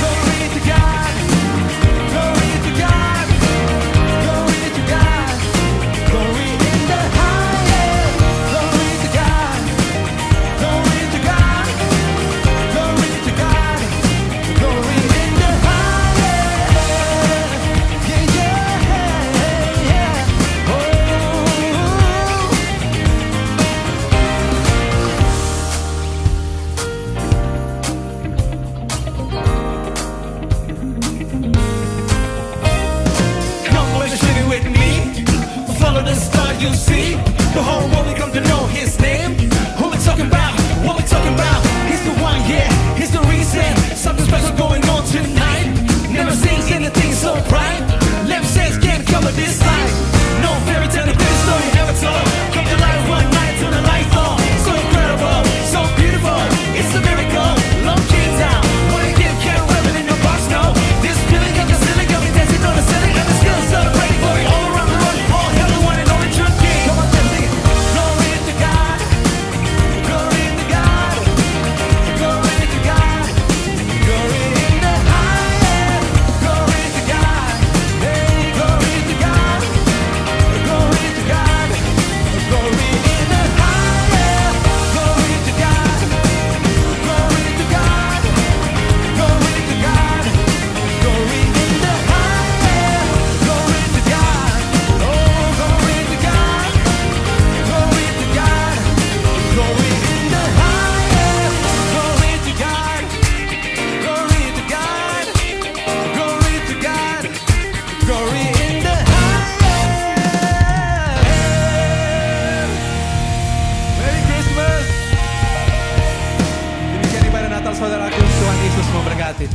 Glory to God, glory to God, glory to God, glory in the highest, glory to God, glory to God, glory to God, glory in the highest, yeah, yeah, yeah, oh. Come on, sing it with me. Follow the star you see. The whole world will come to know his name. Who we talking about? What we talking about? He's the one, yeah. He's the reason. Something special going on tonight. Never seen anything so bright. Left says can't cover this life. No fairy tale, the greatest story ever told. Come to life one night, turn the lights on. So incredible, so beautiful. It's a miracle. Long king down. What a gift, can't wear it in your box, no. This feeling got the ceiling, got me dancing on the ceiling. And the skills celebrating for it all around the world. All hell, the one and only true king. Come on, let's sing it. Glory to God. Glory to God. Glory to God. Glory in the highest. Glory to God. Hey, glory to God. Glory to God. Glory in the highest. Glory to God. Glory to God. Glory to God. Glory in the highest. Glory to God. Oh, glory to God. Glory to God. Glory in the highest. Glory to God. Glory to God. Glory to God. Glory in the highest. Merry Christmas. Demikian ibadah Natal saudaraku, Tuhan Yesus memberkati.